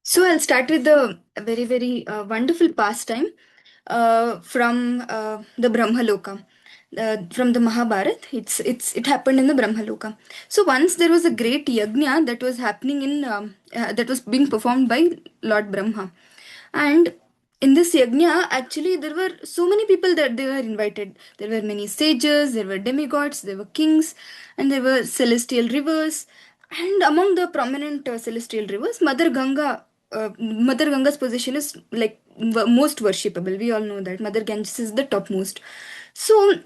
So I'll start with the very wonderful pastime from the Brahmaloka. From the Mahabharat, it happened in the Brahmaloka. So once there was a great yajna that was happening that was being performed by Lord Brahma, and in this yajna, actually there were so many people that they were invited. There were many sages, there were demigods, there were kings, and there were celestial rivers. And among the prominent celestial rivers, Mother Ganga's position is like most worshipable. We all know that Mother Ganges is the topmost. So,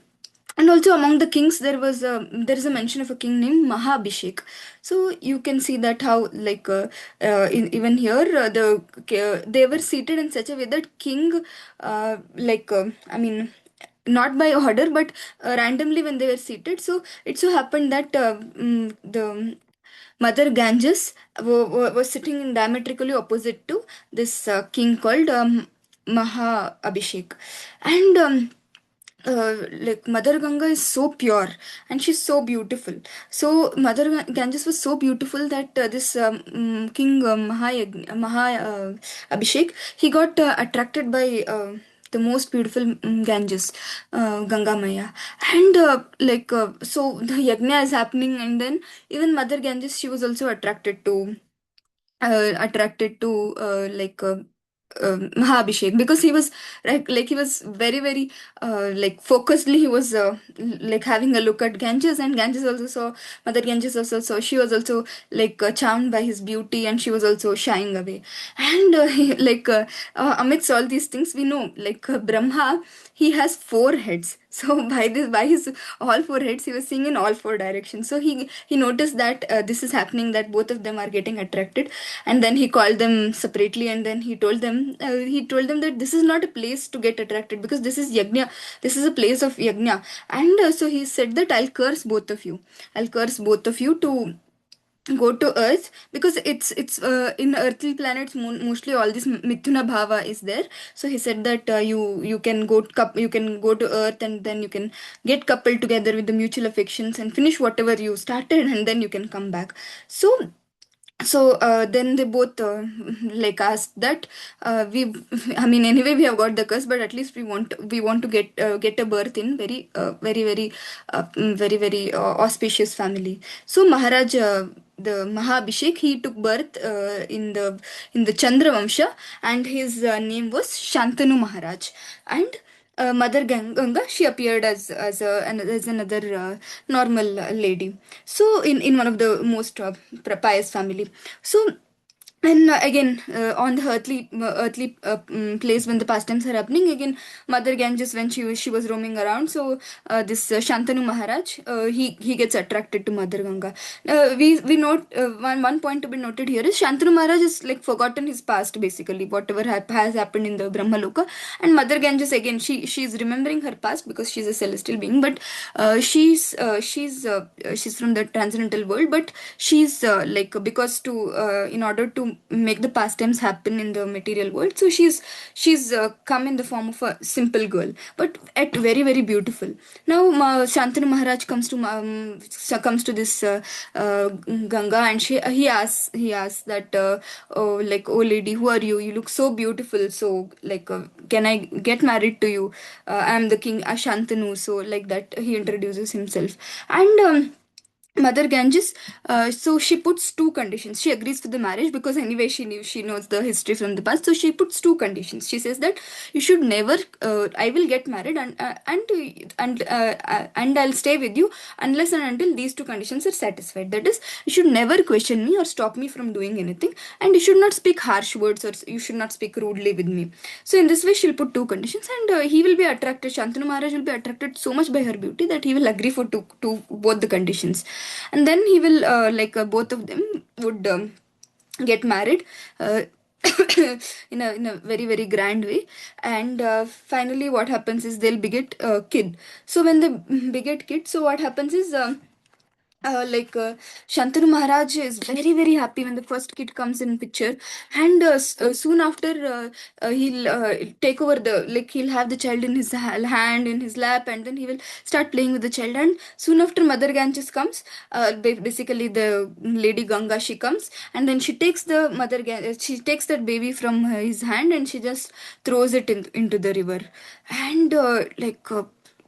and also among the kings, there is a mention of a king named Mahabhishek. So you can see that how even here they were seated in such a way that king I mean not by order but randomly when they were seated. So it so happened that the Mother Ganges was sitting in diametrically opposite to this king called Maha Abhishek. And like Mother Ganga is so pure and she's so beautiful. So Ganges was so beautiful that this King Abhishek, he got attracted by the most beautiful Ganges, Ganga Maya. And so the yajna is happening, and then even Mother Ganges, she was also attracted to Mahabhishek, because he was he was very like focusedly he was like having a look at Ganges, and Ganges also saw Mother Ganges also saw, she was also charmed by his beauty, and she was also shying away. And amidst all these things, we know Brahma, he has four heads. So by his all four heads, he was seeing in all four directions. So he noticed that this is happening, that both of them are getting attracted. And then he called them separately, and then he told them that this is not a place to get attracted, because this is yajna, this is a place of yajna. And so he said that I'll curse both of you to go to earth, because it's in earthly planets, mostly all this mithuna bhava is there. So he said that you can go to earth, and then you can get coupled together with the mutual affections and finish whatever you started, and then you can come back. So then they both asked that we I mean, anyway we have got the curse, but at least we want to get a birth in very auspicious family. So Maharaj, the Mahabhishek, he took birth in the Chandra Vamsha, and his name was Shantanu Maharaj. And Ganga, she appeared as another normal lady. So in one of the most pious family. So, and again, on the earthly place, when the pastimes are happening, again Mother Ganges, when she was roaming around, so this Shantanu Maharaj, he gets attracted to Mother Ganga. We note one point to be noted here is Shantanu Maharaj is like forgotten his past, basically whatever has happened in the Brahmaloka. And Mother Ganges, again, she's remembering her past because she's a celestial being, but she's from the transcendental world, but she's because to in order to make the pastimes happen in the material world, so she's come in the form of a simple girl, but at very beautiful. Now Shantanu Maharaj comes to this Ganga, and he asks that oh lady, who are you? You look so beautiful. So can I get married to you? I'm the king Ashantanu. So like that, he introduces himself. And Mother Ganges, so she puts two conditions. She agrees with the marriage because anyway she knows the history from the past. So she puts two conditions. She says that you should never. I will get married, and I'll stay with you unless and until these two conditions are satisfied. That is, you should never question me or stop me from doing anything, and you should not speak harsh words, or you should not speak rudely with me. So in this way, she'll put two conditions, and he will be attracted. Shantanu Maharaj will be attracted so much by her beauty that he will agree for to both the conditions. And then he will both of them would get married in a very grand way. And finally what happens is they'll beget a kid. So when they beget kid, so what happens is like Shantanu Maharaj is very very happy when the first kid comes in picture, and soon after he'll take over the, like he'll have the child in his hand in his lap, and then he will start playing with the child. And soon after Mother Ganges comes, basically the lady Ganga, she comes, and then she takes the she takes that baby from his hand, and she just throws it into the river. And the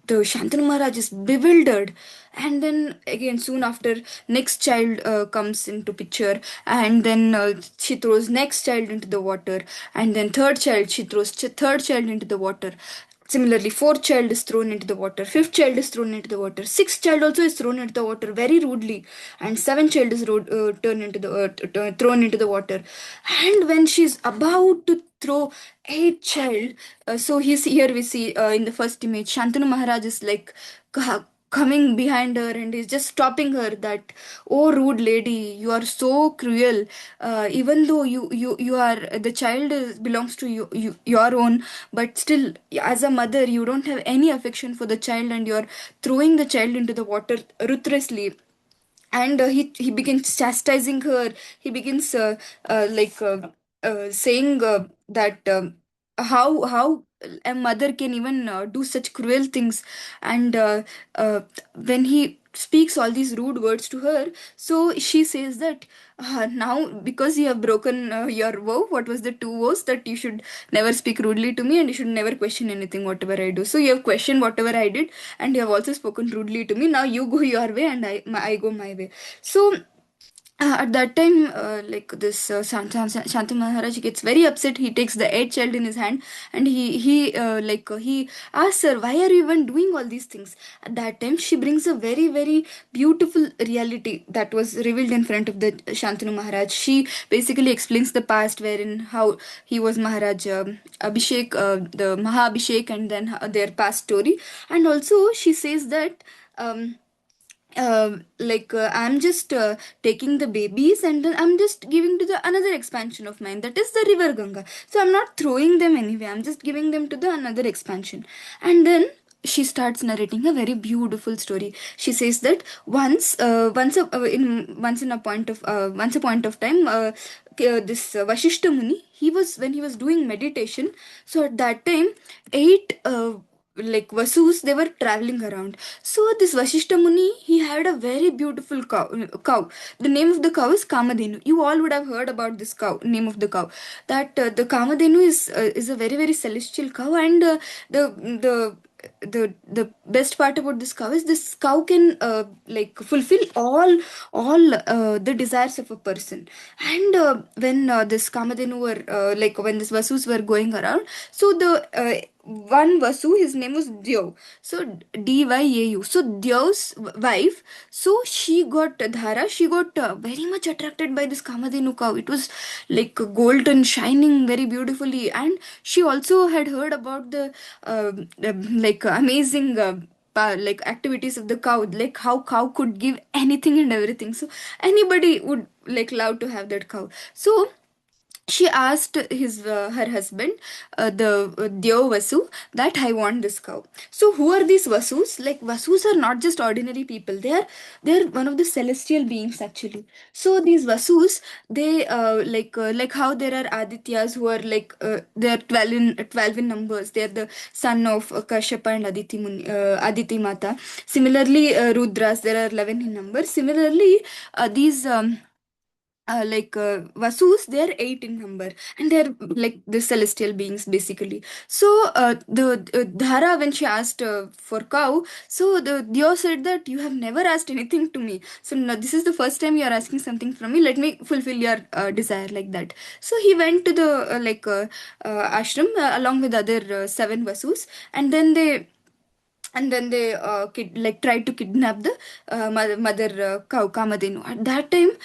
Shantanu Maharaj is bewildered. And then again soon after, next child comes into picture, and then she throws next child into the water, and then third child, she throws third child into the water. Similarly, fourth child is thrown into the water, fifth child is thrown into the water, sixth child also is thrown into the water very rudely, and seventh child is turned into the thrown into the water. And when she's about to throw eighth child, so he's here we see in the first image, Shantanu Maharaj is like coming behind her, and he's just stopping her that, oh rude lady, you are so cruel. Even though you are, the child belongs to your own, but still, as a mother, you don't have any affection for the child, and you're throwing the child into the water ruthlessly. And he begins chastising her. He begins saying that how a mother can even do such cruel things. And when he speaks all these rude words to her, so she says that, now because you have broken your vow, what was the two vows, that you should never speak rudely to me, and you should never question anything whatever I do. So you have questioned whatever I did, and you have also spoken rudely to me. Now you go your way, and I go my way. So at that time, like this Shanti Maharaj gets very upset. He takes the eighth child in his hand, and he asks her, "Why are you even doing all these things?" At that time, she brings a very very beautiful reality that was revealed in front of the Shantanu Maharaj. She basically explains the past, wherein how he was Maharaj Abhishek, the Maha Abhishek, and then their past story. And also she says that. I'm just taking the babies, and then I'm just giving to the another expansion of mine, that is the river Ganga. So I'm not throwing them anyway, I'm just giving them to the another expansion. And then she starts narrating a very beautiful story. She says that once in a point of once a point of time, this Vashishta Muni, he was, when he was doing meditation, so at that time, eight like Vasus, they were traveling around. So this Vashishta Muni, he had a very beautiful cow. The name of the cow is Kamadhenu. You all would have heard about this cow, name of the cow. That the Kamadhenu is a very very celestial cow, and the the best part about this cow is this cow can fulfill all the desires of a person. And when this Kamadhenu were when this Vasus were going around, so the one Vasu, his name was Dyav. So Dyau. So Dyav's wife, so she got Dhara, she got very much attracted by this Kamadhenu cow. It was like golden, shining very beautifully, and she also had heard about the amazing activities of the cow, like how cow could give anything and everything. So anybody would like love to have that cow. So she asked her husband, the Deo Vasu, that I want this cow. So who are these Vasus? Like Vasus are not just ordinary people. They are one of the celestial beings actually. So these Vasus, they like how there are Adityas who are they are 12 in numbers. They are the son of Kashyapa and Aditi Mata. Similarly, Rudras, there are 11 in number. Similarly, these Vasus, they are eight in number, and they're like the celestial beings basically. So the Dhara, when she asked for cow, so the Dio said that you have never asked anything to me. So now this is the first time you are asking something from me. Let me fulfill your desire, like that. So he went to the ashram along with other seven Vasus, and then they tried to kidnap the mother cow Kamadhenu. At that time,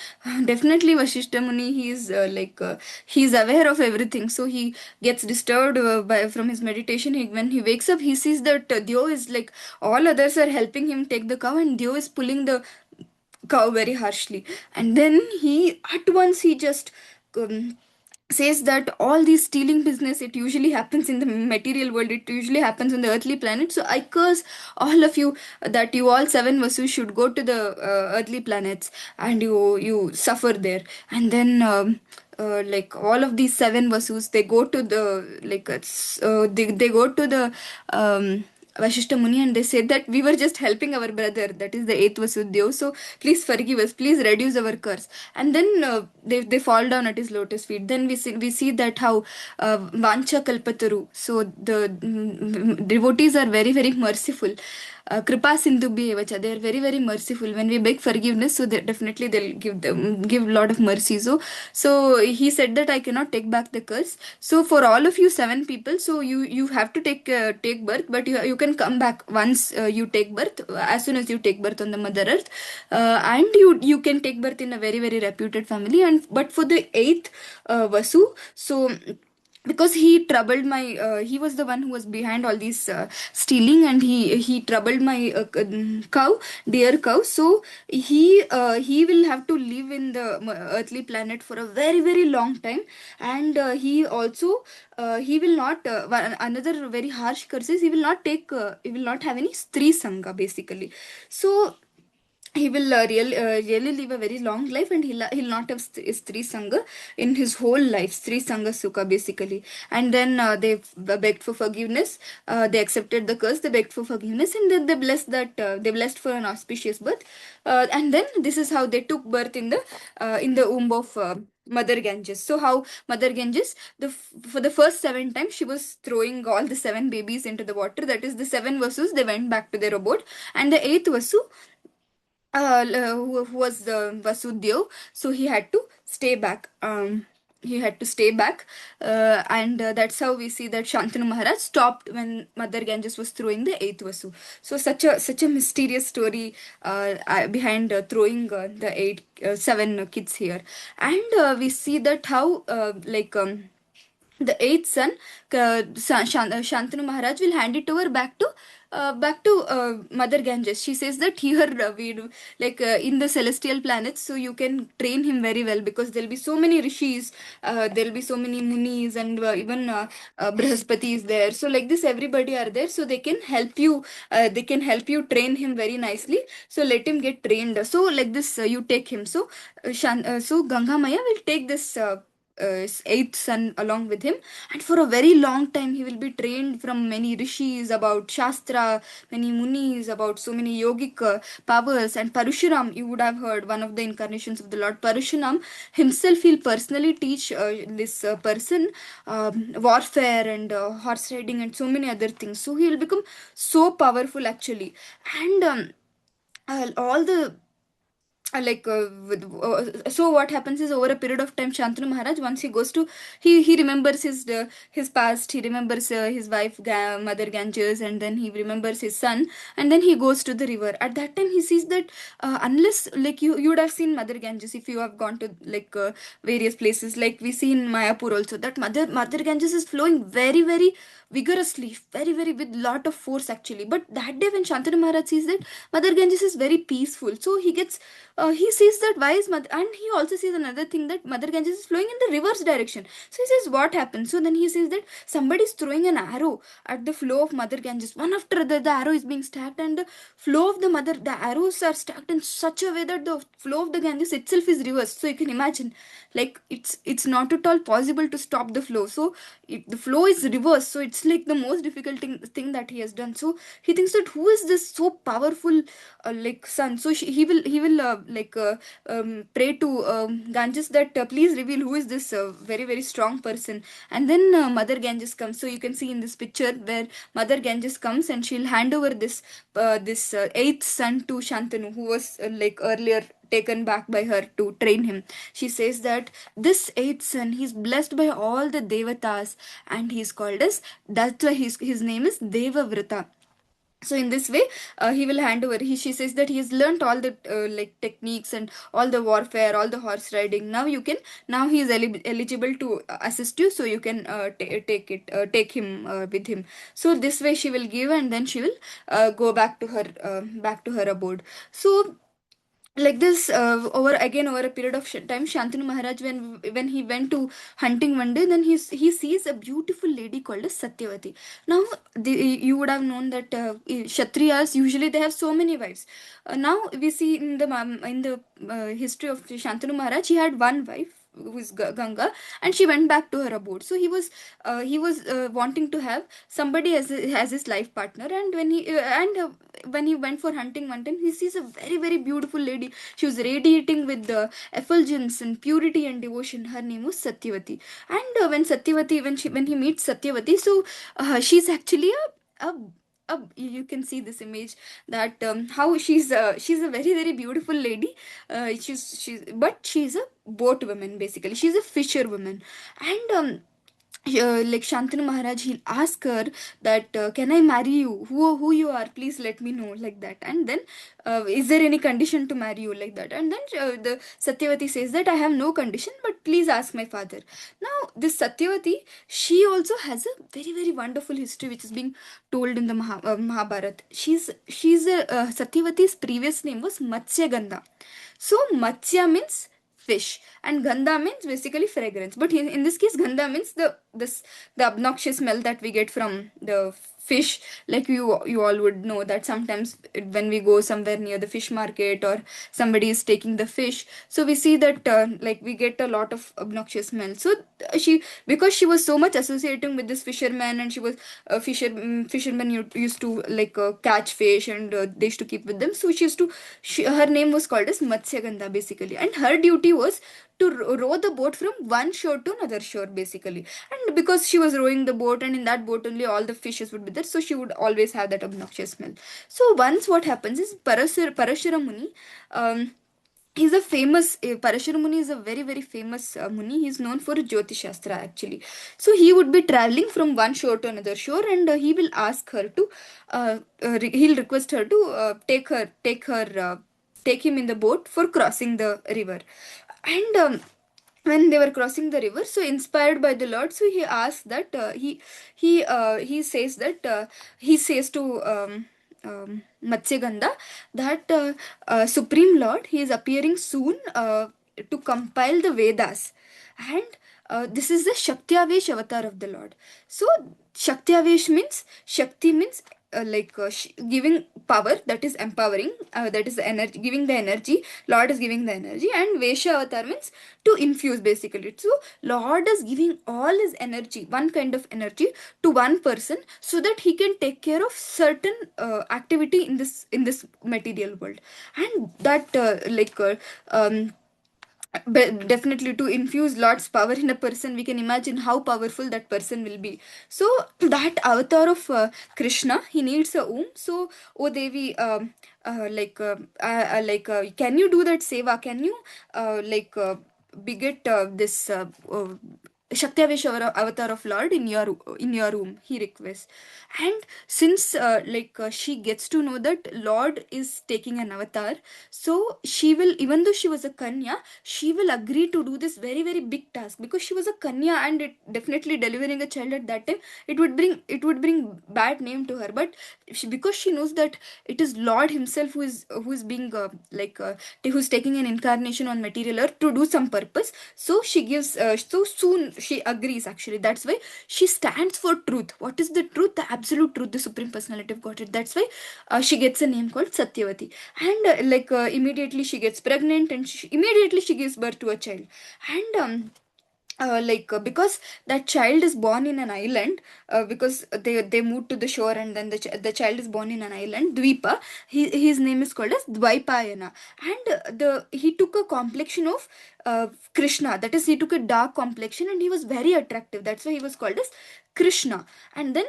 definitely Vashishta Muni, he's aware of everything, so he gets disturbed from his meditation. When he wakes up, he sees that Dio is like, all others are helping him take the cow, and Dio is pulling the cow very harshly. And then he at once he just um, says that all these stealing business, it usually happens in the material world, it usually happens on the earthly planet. So I curse all of you, that you all seven vasus should go to the earthly planets, and you suffer there. And then like all of these seven vasus, they go to the they go to the Vashishta Muni, and they said that we were just helping our brother, that is the eighth Vasudeva. So please forgive us, please reduce our curse. And then they fall down at his lotus feet. Then we see that how Vancha Kalpataru. So the devotees are very, very merciful. Kripa Sindhu Bhevacha. They are very, very merciful. When we beg forgiveness, so they definitely they'll give lot of mercy. So he said that I cannot take back the curse. So for all of you seven people, so you have to take birth, but you can come back once you take birth, as soon as you take birth on the Mother Earth, and you can take birth in a very, very reputed family. And but for the eighth Vasu, so because he troubled my he was the one who was behind all these stealing, and he troubled my cow, dear cow. So he will have to live in the earthly planet for a very, very long time. And he also he will not another very harsh curse is, he will not have any stri sangha basically. So he will really live a very long life, and he'll not have stri sangha in his whole life, stri sangha sukha basically. And then they begged for forgiveness, they accepted the curse, they begged for forgiveness, and then they blessed for an auspicious birth. And then this is how they took birth in the womb of Mother Ganges. So how Mother Ganges, for the first seven times, she was throwing all the seven babies into the water. That is the seven vasus. They went back to their abode, and the eighth vasu, who was the Vasudeva, so he had to stay back. He had to stay back, and that's how we see that Shantanu Maharaj stopped when Mother Ganges was throwing the eighth Vasu. So such a mysterious story behind throwing the seven kids here. And we see that how the eighth son, Shantanu Maharaj will hand it over back to Mother Ganges. She says that here we do, in the celestial planets, so you can train him very well, because there'll be so many rishis, there'll be so many munis, and even Brihaspati is there. So like this, everybody are there, so they can help you. They can help you train him very nicely. So let him get trained. So like this, you take him. So Ganga Maya will take this. Eighth son along with him, and for a very long time he will be trained from many rishis about shastra, many munis, about so many yogic powers. And Parashuram, you would have heard, one of the incarnations of the Lord Parashuram himself, he'll personally teach this person warfare and horse riding and so many other things. So he'll become so powerful actually. And all the so what happens is, over a period of time, Shantanu Maharaj, once he goes to, he remembers his past, he remembers his wife Mother Ganges, and then he remembers his son. And then he goes to the river. At that time he sees that unless, like, you would have seen Mother Ganges if you have gone to various places, like we see in Mayapur also, that Mother Ganges is flowing very, very vigorously, very, very with lot of force actually. But that day when Shantanu Maharaj sees that Mother Ganges is very peaceful, so he sees that why is Mother, and he also sees another thing, that Mother Ganges is flowing in the reverse direction. So he says, what happened? So then he says that somebody is throwing an arrow at the flow of Mother Ganges. One after the arrow is being stacked, and the flow of the arrows are stacked in such a way that the flow of the Ganges itself is reversed. So you can imagine, like, it's not at all possible to stop the flow. So the flow is reversed. So it's like the most difficult thing that he has done. So he thinks that who is this so powerful son? So he will pray to Ganges that please reveal who is this very, very strong person. And then Mother Ganges comes. So you can see in this picture where Mother Ganges comes, and she'll hand over this eighth son to Shantanu, who was earlier taken back by her to train him. She says that this eighth son, he's blessed by all the devatas, and he's called as, that's why his name is Devavrata. So in this way, he will hand over, she says that he has learnt all the techniques and all the warfare, all the horse riding. Now he is eligible to assist you, so you can take him with him. So this way she will give, and then she will go back to her abode. So like this, over a period of time, Shantanu Maharaj, when he went to hunting one day, then he sees a beautiful lady called as Satyavati. Now you would have known that Kshatriyas usually they have so many wives. Now we see in the history of Shantanu Maharaj, he had one wife who is Ganga, and she went back to her abode. So he was wanting to have somebody as his life partner. And when he went for hunting one time, he sees a very very beautiful lady. She was radiating with the effulgence and purity and devotion. Her name was Satyavati. And when he meets Satyavati, so she's actually you can see this image, that how she's a very very beautiful lady. But she's a boat woman, basically she's a fisher woman. And like Shantanu Maharaj, he'll ask her that, can I marry you? Who you are? Please let me know, like that. And then, is there any condition to marry you, like that? And then the Satyavati says that I have no condition, but please ask my father. Now, this Satyavati, she also has a very very wonderful history which is being told in the Mahabharat. Satyavati's previous name was Matsya Gandha. So Matsya means fish, and Gandha means basically fragrance. But in this case, Gandha means the obnoxious smell that we get from the fish. Like you all would know that sometimes when we go somewhere near the fish market, or somebody is taking the fish, so we see that like we get a lot of obnoxious smell. So because she was so much associating with this fisherman, and she was fishermen used to like catch fish, and they used to keep with them. So her name was called as Matsyagandha, basically, and her duty was to row the boat from one shore to another shore, basically. And because she was rowing the boat, and in that boat only all the fishes would be there, so she would always have that obnoxious smell. So once what happens is, Parashara Muni, he's a famous Parashara Muni is a very very famous Muni. He's known for Jyotish Shastra, actually. So he would be traveling from one shore to another shore, and he will ask her to he'll request her to take him in the boat for crossing the river. And when they were crossing the river, so inspired by the Lord, so he asked that he says to Matsyagandha that, Supreme Lord, he is appearing soon to compile the Vedas. And this is the Shaktiavesh avatar of the Lord. So Shaktiavesh means, Shakti means giving power, that is empowering, that is the energy, giving the energy. Lord is giving the energy. And Vesha avatar means to infuse, basically. So Lord is giving all his energy, one kind of energy, to one person, so that he can take care of certain activity in this material world. And that but definitely, to infuse Lord's power in a person, we can imagine how powerful that person will be. So that avatar of Krishna, he needs a womb. So, oh Devi, can you do that seva? Can you beget this Shaktiavesh avatar of Lord in your room? He requests. And since she gets to know that Lord is taking an avatar, so she will, even though she was a Kanya, she will agree to do this very very big task, because she was a Kanya, and it definitely delivering a child at that time, it would bring bad name to her. But because she knows that it is Lord himself who is being who's taking an incarnation on material earth to do some purpose, so she gives so soon she agrees, actually. That's why she stands for truth. What is the truth? The absolute truth, the supreme personality of Godhead. That's why she gets a name called Satyavati. And immediately she gets pregnant, and immediately she gives birth to a child. And because that child is born in an island, because they moved to the shore, and then the child is born in an island, Dvipa. His name is called as Dvaipayana. And he took a complexion of Krishna, that is, he took a dark complexion, and he was very attractive. That's why he was called as Krishna. And then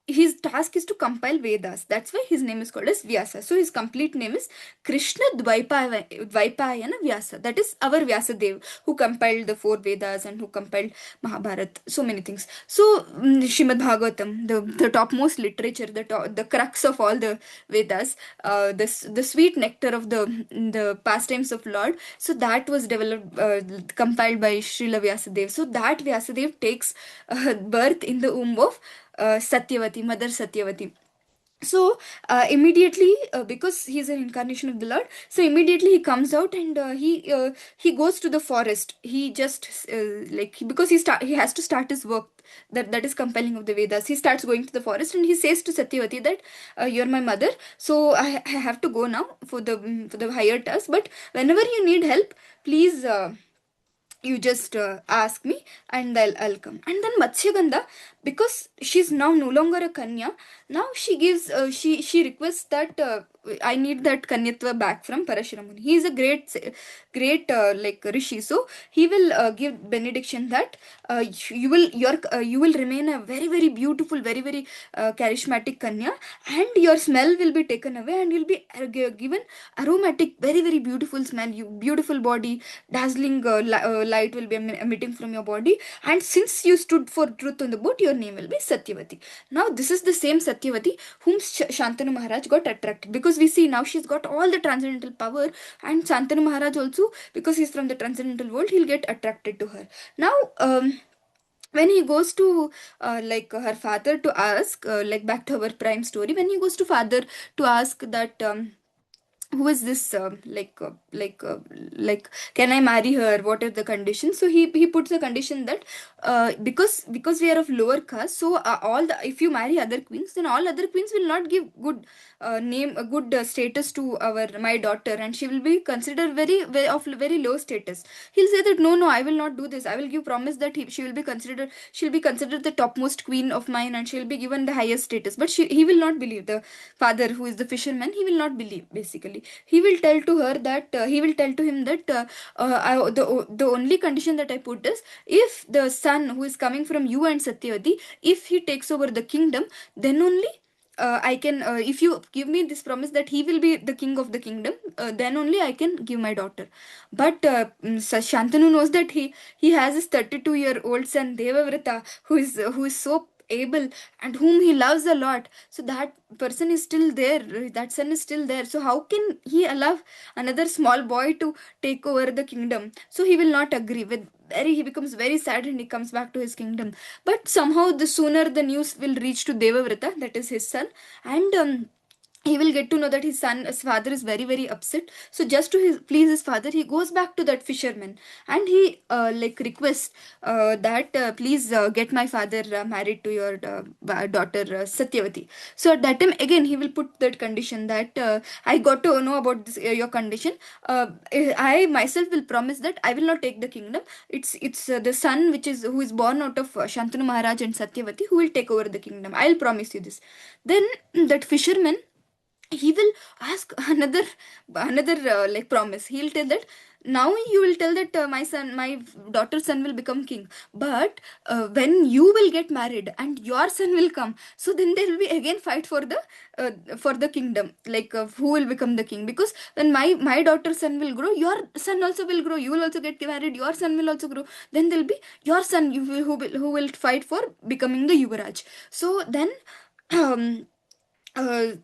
his task is to compile Vedas. That's why his name is called as Vyasa. So his complete name is Krishna Dvaipayana Vyasa. That is our Vyasadev, who compiled the four Vedas and who compiled Mahabharat, so many things. So Shrimad Bhagavatam, the topmost literature, the crux of all the Vedas, the sweet nectar of the pastimes of Lord. So that was developed, compiled by Srila Vyasadev. So that Vyasadev takes birth in the womb of Satyavati, Mother Satyavati. So immediately, because he's an incarnation of the Lord, so immediately he comes out, and he goes to the forest. He just because he has to start his work, that is compelling of the Vedas. He starts going to the forest, and he says to Satyavati that, you're my mother, so I have to go now for the higher task, but whenever you need help, please, you just ask me, and I'll come. And then Matsyagandha, because she's now no longer a Kanya, now she gives, she requests that, I need that Kanyatva back from Parashuramuni. He is a great Rishi, so he will give benediction that, you will remain a very very beautiful, very very charismatic Kanya, and your smell will be taken away, and you'll be given aromatic, very very beautiful smell, you beautiful body, dazzling light will be emitting from your body, and since you stood for truth on the boat, your name will be Satyavati. Now this is the same Satyavati whom Shantanu Maharaj got attracted, because we see now she's got all the transcendental power, and Shantanu Maharaj also, because he's from the transcendental world, he'll get attracted to her. Now when he goes to her father to ask, back to our prime story, when he goes to father to ask that, who is this, can I marry her, what are the conditions? So he puts a condition that, because we are of lower caste, so all the if you marry other queens, then all other queens will not give good name, a good status to our my daughter, and she will be considered very low status. He'll say that, no, I will not do this. I will give promise that she'll be considered the topmost queen of mine, and she'll be given the highest status. But he will not believe. The father, who is the fisherman, he will not believe. Basically, he will tell to her that, he will tell to him that, the only condition that I put is, if the son who is coming from you and Satyavati, if he takes over the kingdom, then only I can, if you give me this promise that he will be the king of the kingdom, then only I can give my daughter. But Shantanu knows that he has his 32-year-old son Devavrata, who is so able, and whom he loves a lot. So that person is still there, that son is still there, so how can he allow another small boy to take over the kingdom? So he will not agree. He becomes very sad, and he comes back to his kingdom. But somehow the sooner the news will reach to Devavrata, that is his son, and he will get to know that his father is very very upset. So just to please his father, he goes back to that fisherman, and he requests that, please get my father married to your daughter Satyavati. So at that time again he will put that condition that, I got to know about this, your condition. I myself will promise that I will not take the kingdom. It's the son who is born out of Shantanu Maharaj and Satyavati, who will take over the kingdom. I'll promise you this. Then that fisherman, he will ask another promise. He'll tell that, now you will tell that, my daughter's son will become king, but when you will get married and your son will come, so then there will be again fight for the kingdom, who will become the king. Because when my daughter's son will grow, your son also will grow, you will also get married, your son will also grow, then there'll be your son, who will fight for becoming the Yuvaraj. So then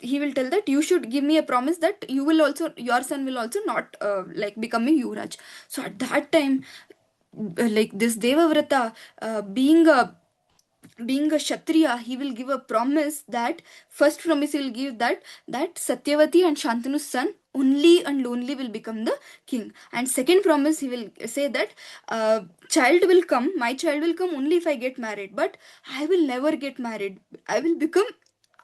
he will tell that, you should give me a promise that your son will also not become a Yuvraj. So at that time, this Devavrata, being a Kshatriya, he will give a promise that, first promise he will give that Satyavati and Shantanu's son only and only will become the king. And second promise he will say that, my child will come only if I get married, but I will never get married. I will become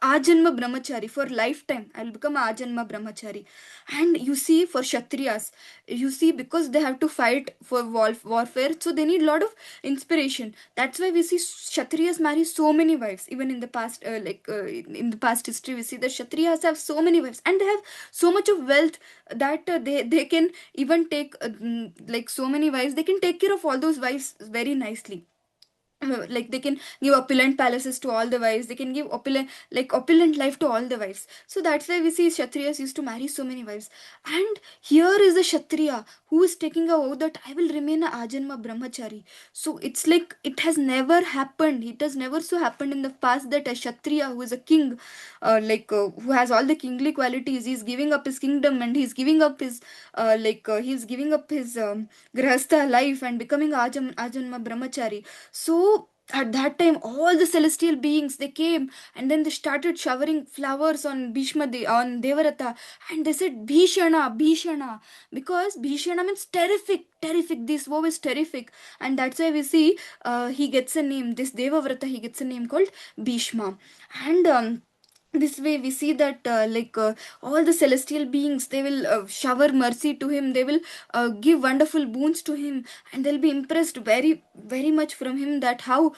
Ajanma Brahmachari for lifetime. I will become Ajanma Brahmachari. And you see, for Kshatriyas, you see, because they have to fight for warfare, so they need a lot of inspiration. That's why we see Kshatriyas marry so many wives. Even in the past, in the past history, we see that Kshatriyas have so many wives, and they have so much of wealth that they can even take so many wives. They can take care of all those wives very nicely. They can give opulent palaces to all the wives, they can give opulent life to all the wives. So that's why we see Kshatriyas used to marry so many wives. And here is a Kshatriya who is taking a vow that I will remain a Ajanma Brahmachari. So it's like it has never happened, it has never so happened in the past that a Kshatriya who is a king, who has all the kingly qualities, he's giving up his kingdom, and he's giving up his he's giving up his grahastha life and becoming Ajanma Brahmachari. So at that time all the celestial beings they came, and then they started showering flowers on on Devarata, and they said Bhishana, Bhishana, because Bhishana means terrific, terrific, this vow is terrific. And that's why we see he gets a name, this Devavrata, he gets a name called Bhishma. And this way we see that all the celestial beings, they will shower mercy to him, they will give wonderful boons to him, and they'll be impressed very very much from him, that how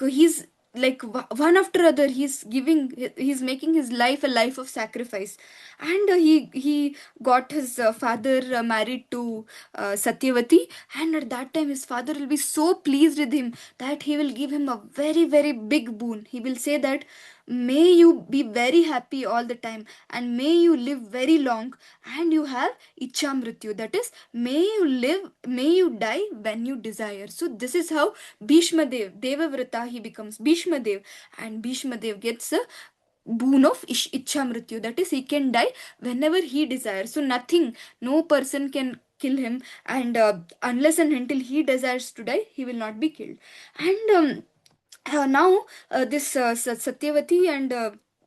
he's one after other he's giving, he's making his life a life of sacrifice. And he got his father married to Satyavati, and at that time his father will be so pleased with him that he will give him a very very big boon. He will say that may you be very happy all the time, and may you live very long, and you have icha mrityu, that is, may you live, may you die when you desire. So this is how Bhishma Dev, Devavrata, he becomes Bhishma Dev, and Bhishma Dev gets a boon of icha mrityu, that is, he can die whenever he desires. So nothing, no person can kill him, and unless and until he desires to die, he will not be killed. And now this Satyavati and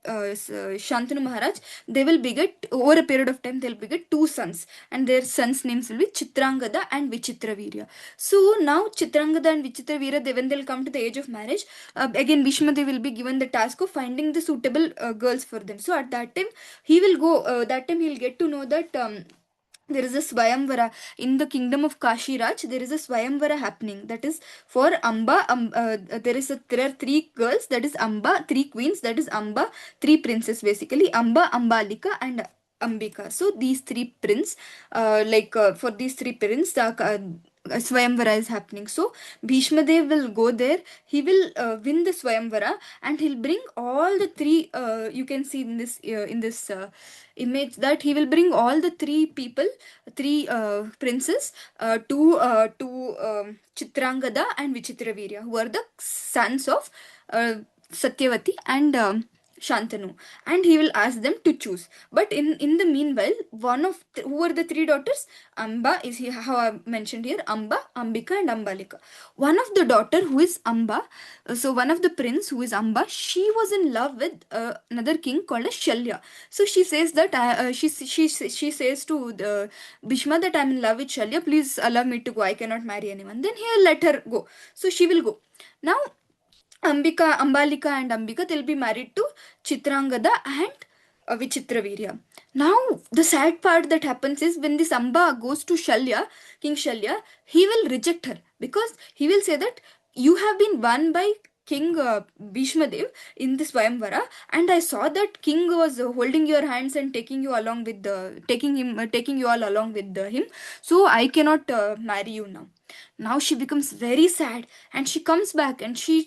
Shantanu Maharaj, they will beget over a period of time, they'll beget two sons, and their sons' names will be Chitrangada and Vichitravirya. So now Chitrangada and Vichitravirya, when they'll come to the age of marriage, again Bhishma they will be given the task of finding the suitable girls for them. So at that time he will go, that time he'll get to know that there is a Swayamvara in the kingdom of Kashiraj. There is a Swayamvara happening. That is for Amba. There are three girls. That is Amba. Three queens. That is Amba. Three princes basically. Amba, Ambalika, and Ambika. So these three prince, for these three prince, the Swayamvara is happening. So Bhishma Dev will go there. He will win the Swayamvara, and he'll bring all the three. You can see in this image that he will bring all the three people, three princes, to Chitrangada and Vichitravirya, who are the sons of Satyavati and Shantanu, and he will ask them to choose. But in the meanwhile, who are the three daughters? Amba is here, how I mentioned here, Amba, Ambika, and Ambalika. One of the daughter who is Amba, so one of the prince who is Amba, she was in love with another king called as Shalya. So she says that she says to the Bhishma that I'm in love with Shalya. Please allow me to go. I cannot marry anyone. Then he'll let her go. So she will go. Now Ambalika and Ambika, they'll be married to Chitrangada and Vichitravirya. Now, the sad part that happens is when this Amba goes to Shalya, King Shalya, he will reject her, because he will say that you have been won by King Bhishma Dev in this Swayamvara, and I saw that king was holding your hands and taking you along with taking you all along with him. So I cannot marry you now. Now she becomes very sad, and she comes back, and she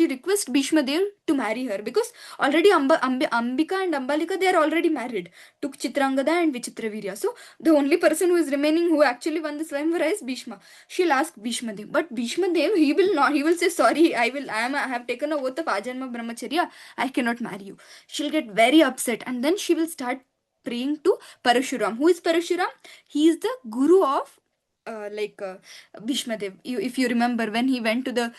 requests Bhishma Dev to marry her, because already Ambika and Ambalika, they are already married to Chitrangada and Vichitravirya. So the only person who is remaining who actually won the Swayamvara is Bhishma. She'll ask Bhishma Dev, but Bhishma Dev, he will not. He will say, sorry, I have taken a oath of Ajanma Brahmacharya. I cannot marry you. She'll get very upset, and then she will start praying to Parashuram. Who is Parashuram? He is the guru of Bhishma Dev. If you remember, when he went to the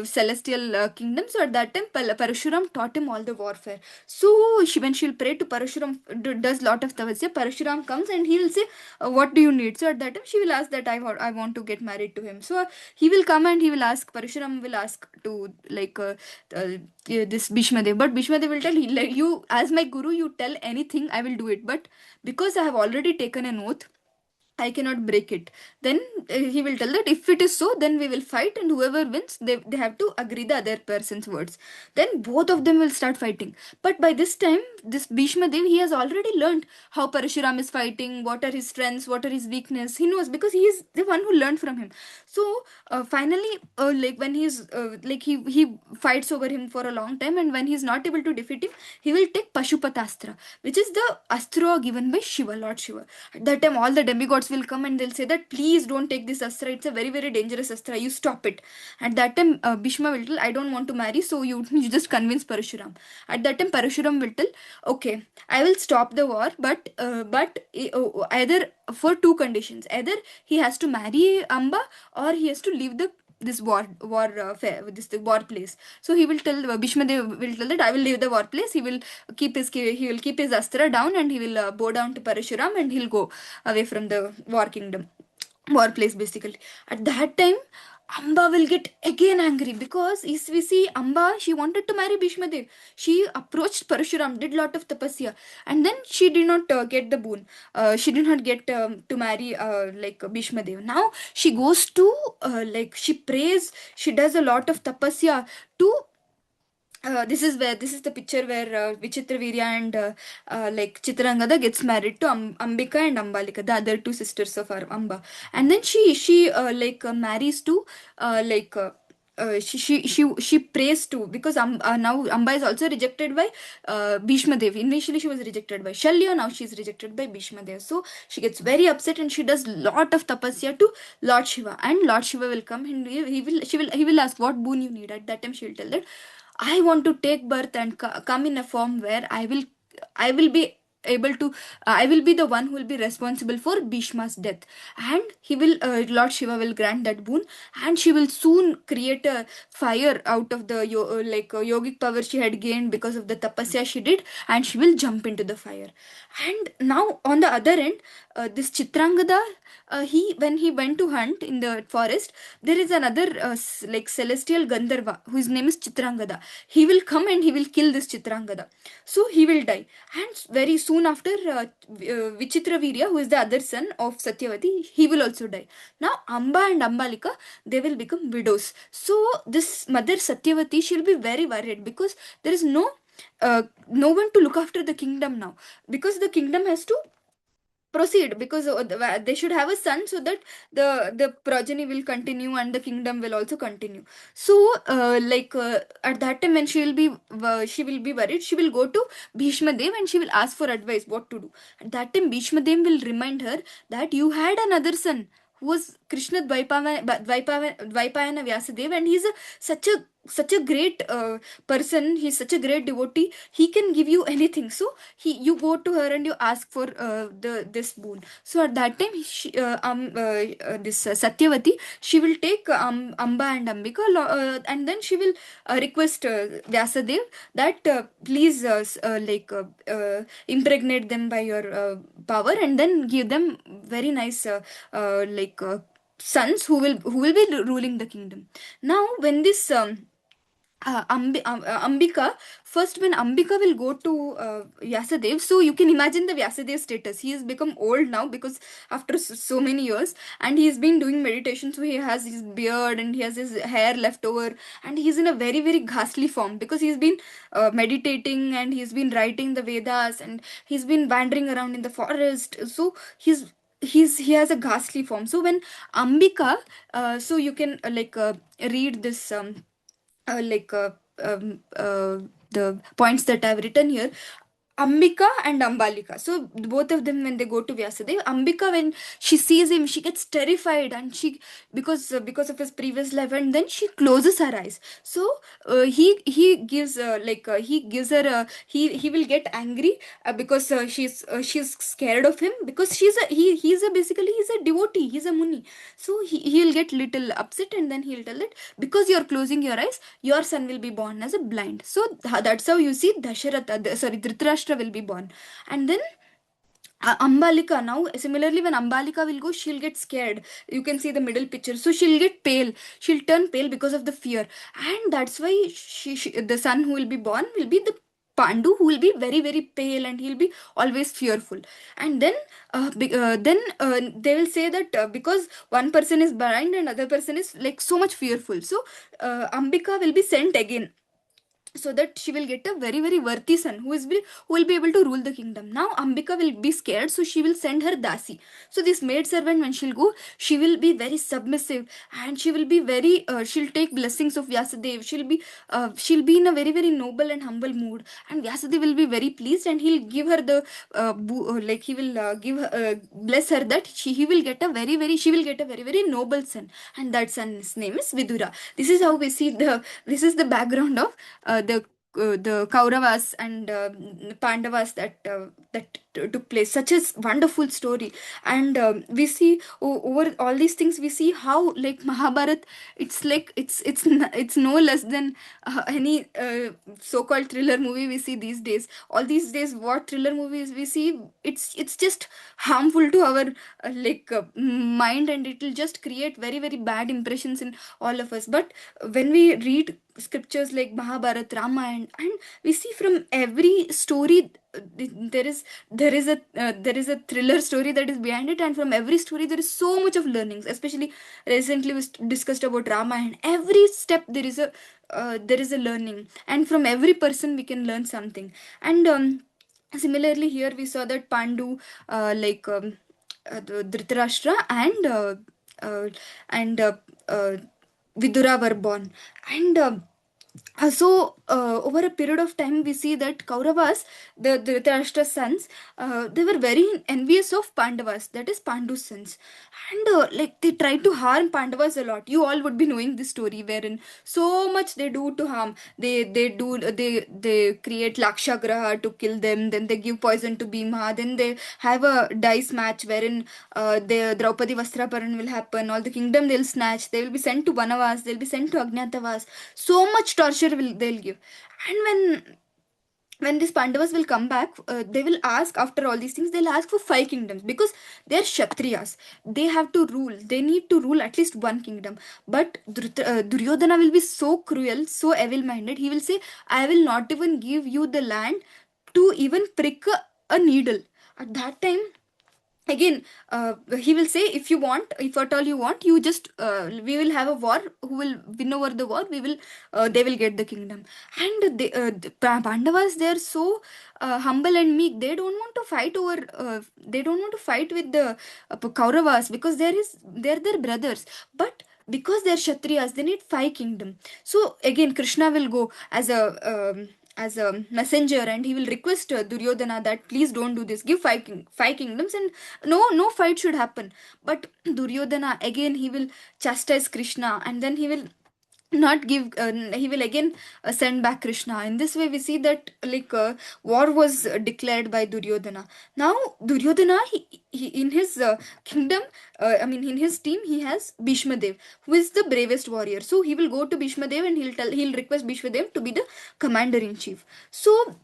celestial kingdom, so at that time Parashuram taught him all the warfare. So when she'll pray to Parashuram, does lot of tapasya, Parashuram comes and he'll say, what do you need? So at that time she will ask that I want to get married to him. So he will come and he will ask, Parashuram will ask to this Bhishma Dev, but Bhishma Dev will tell, you as my guru, you tell anything, I will do it, but because I have already taken an oath, I cannot break it. Then he will tell that if it is so, then we will fight, and whoever wins, they have to agree the other person's words. Then both of them will start fighting. But by this time, this Bhishma Dev, he has already learned how Parashuram is fighting, what are his strengths, what are his weakness. He knows, because he is the one who learned from him. So finally, when he's he fights over him for a long time, and when he's not able to defeat him, he will take Pashupatastra, which is the astra given by Shiva, Lord Shiva. At that time, all the demigods will come and they'll say that please don't take this astra, it's a very very dangerous astra, you stop it. At that time Bhishma will tell, I don't want to marry, so you just convince Parashuram. At that time Parashuram will tell, okay, I will stop the war, but either for two conditions, either he has to marry Amba, or he has to leave the this this the war place. So he will tell, Bhishma Dev will tell that I will leave the war place. He will keep his astra down, and he will bow down to Parashuram, and he'll go away from the war kingdom, war place basically. At that time, Amba will get again angry, because if we see Amba, she wanted to marry Bhishma Dev. She approached Parashuram, did lot of tapasya, and then she did not get the boon. She did not get to marry like Bhishma Dev. Now she goes to like she prays, she does a lot of tapasya to this is the picture where Vichitravirya and like Chitrangada gets married to Ambika and Ambalika, the other two sisters of our Amba, and then she like marries to like she prays to, because now Amba is also rejected by Bhishma Dev. Initially she was rejected by Shalya, now she is rejected by Bhishma Dev. So she gets very upset, and she does lot of tapasya to Lord Shiva, and Lord Shiva will come, and he will ask what boon you need. At that time she will tell that I want to take birth and come in a form where I will be able to I will be the one who will be responsible for Bhishma's death, and he will Lord Shiva will grant that boon, and she will soon create a fire out of the yogic power she had gained because of the tapasya she did, and she will jump into the fire. And now on the other end, this Chitrangada, he when he went to hunt in the forest, there is another like celestial Gandharva whose name is Chitrangada. He will come and he will kill this Chitrangada, so he will die. And very soon after, Vichitravirya, who is the other son of Satyavati, he will also die. Now Amba and Ambalika, they will become widows. So this mother Satyavati, she will be very worried, because there is no one to look after the kingdom now, because the kingdom has to proceed, because they should have a son, so that the progeny will continue and the kingdom will also continue. So at that time, when she will be worried, she will go to Bhishma Dev, and she will ask for advice what to do. At that time, Bhishma Dev will remind her that you had another son who was Krishna Dvaipayana Vyasadev, and he's such a great person. He's such a great devotee. He can give you anything. So you go to her and you ask for this boon. So at that time, this Satyavati, she will take Amba and Ambika, and then she will request Vyasadev that please impregnate them by your power, and then give them very nice sons who will be ruling the kingdom. Now when this Ambika, first when Ambika will go to Vyasadev, so you can imagine the Vyasadev status. He has become old now, because after so many years, and he has been doing meditation, so he has his beard and he has his hair left over, and he's in a very very ghastly form, because he's been meditating, and he's been writing the Vedas, and he's been wandering around in the forest. So he has a ghastly form. So when Ambika, so you can read this like the points that I've written here. Ambika and Ambalika. So both of them, when they go to Vyasadev, Ambika, when she sees him, she gets terrified, and she, because of his previous life, and then she closes her eyes. So he gives her he will get angry, because she's scared of him, because he's a devotee, he's a muni. So he'll get little upset, and then he'll tell that because you're closing your eyes, your son will be born as a blind. So that's how you see Dhritarashtra will be born. And then Ambalika, now similarly, when Ambalika will go, she'll get scared. You can see the middle picture. So she'll get pale. She'll turn pale because of the fear. And that's why the son who will be born will be the Pandu, who will be very very pale, and he'll be always fearful. And then they will say that because one person is blind and other person is like so much fearful, so Ambika will be sent again, so that she will get a very very worthy son who will be able to rule the kingdom. Now Ambika will be scared, so she will send her dasi. So this maid servant, when she'll go, she will be very submissive, and she will be very she'll take blessings of Vyasadev. She'll be in a very very noble and humble mood, and Vyasadev will be very pleased, and he'll give her the he will bless her that he will get a very very she will get a very very noble son, and that son's name is Vidura. This is the background of the Kauravas and Pandavas that took place. Such a wonderful story. And we see over all these things, we see how like Mahabharat, it's like it's no less than any so-called thriller movie we see these days. All these days, what thriller movies we see, it's just harmful to our mind, and it will just create very very bad impressions in all of us. But when we read scriptures like Mahabharat, Ramayana, and we see from every story, there is there is a thriller story that is behind it, and from every story there is so much of learnings. Especially recently we discussed about Ramayana. Every step there is a learning, and from every person we can learn something. And similarly here we saw that Pandu, the Dhritarashtra uh, and uh, Vidura were born. And over a period of time, we see that Kauravas, the Dhritarashtra's sons, they were very envious of Pandavas, that is Pandu's sons. And like they tried to harm Pandavas a lot. You all would be knowing this story, wherein so much they do to harm. They create Lakshagraha to kill them, then they give poison to Bhima, then they have a dice match wherein the Draupadi Vastraparan will happen, all the kingdom they'll snatch, they will be sent to Vanavas, they'll be sent to Agnatavas. So much torture will they'll give. And when these Pandavas will come back, they will ask, after all these things, they'll ask for five kingdoms, because they're Kshatriyas. They have to rule. They need to rule at least one kingdom. But Duryodhana will be so cruel, so evil-minded. He will say, I will not even give you the land to even prick a needle. At that time, again, he will say, if you want, if at all you want, you just we will have a war. Who will win over the war, we will they will get the kingdom. And the Pandavas, they are so humble and meek. They don't want to fight over they don't want to fight with the Kauravas, because they're their brothers. But because they're Kshatriyas, they need five kingdom. So again, Krishna will go as a messenger, and he will request Duryodhana that please don't do this, give five kingdoms, and no fight should happen. But Duryodhana, again, he will chastise Krishna, and then he will not give he will again send back Krishna. In this way we see that war was declared by Duryodhana. Now Duryodhana, he in his kingdom, in his team, he has Bhishma Dev, who is the bravest warrior. So he will go to Bhishma Dev, and he'll request Bhishma Dev to be the commander in chief. So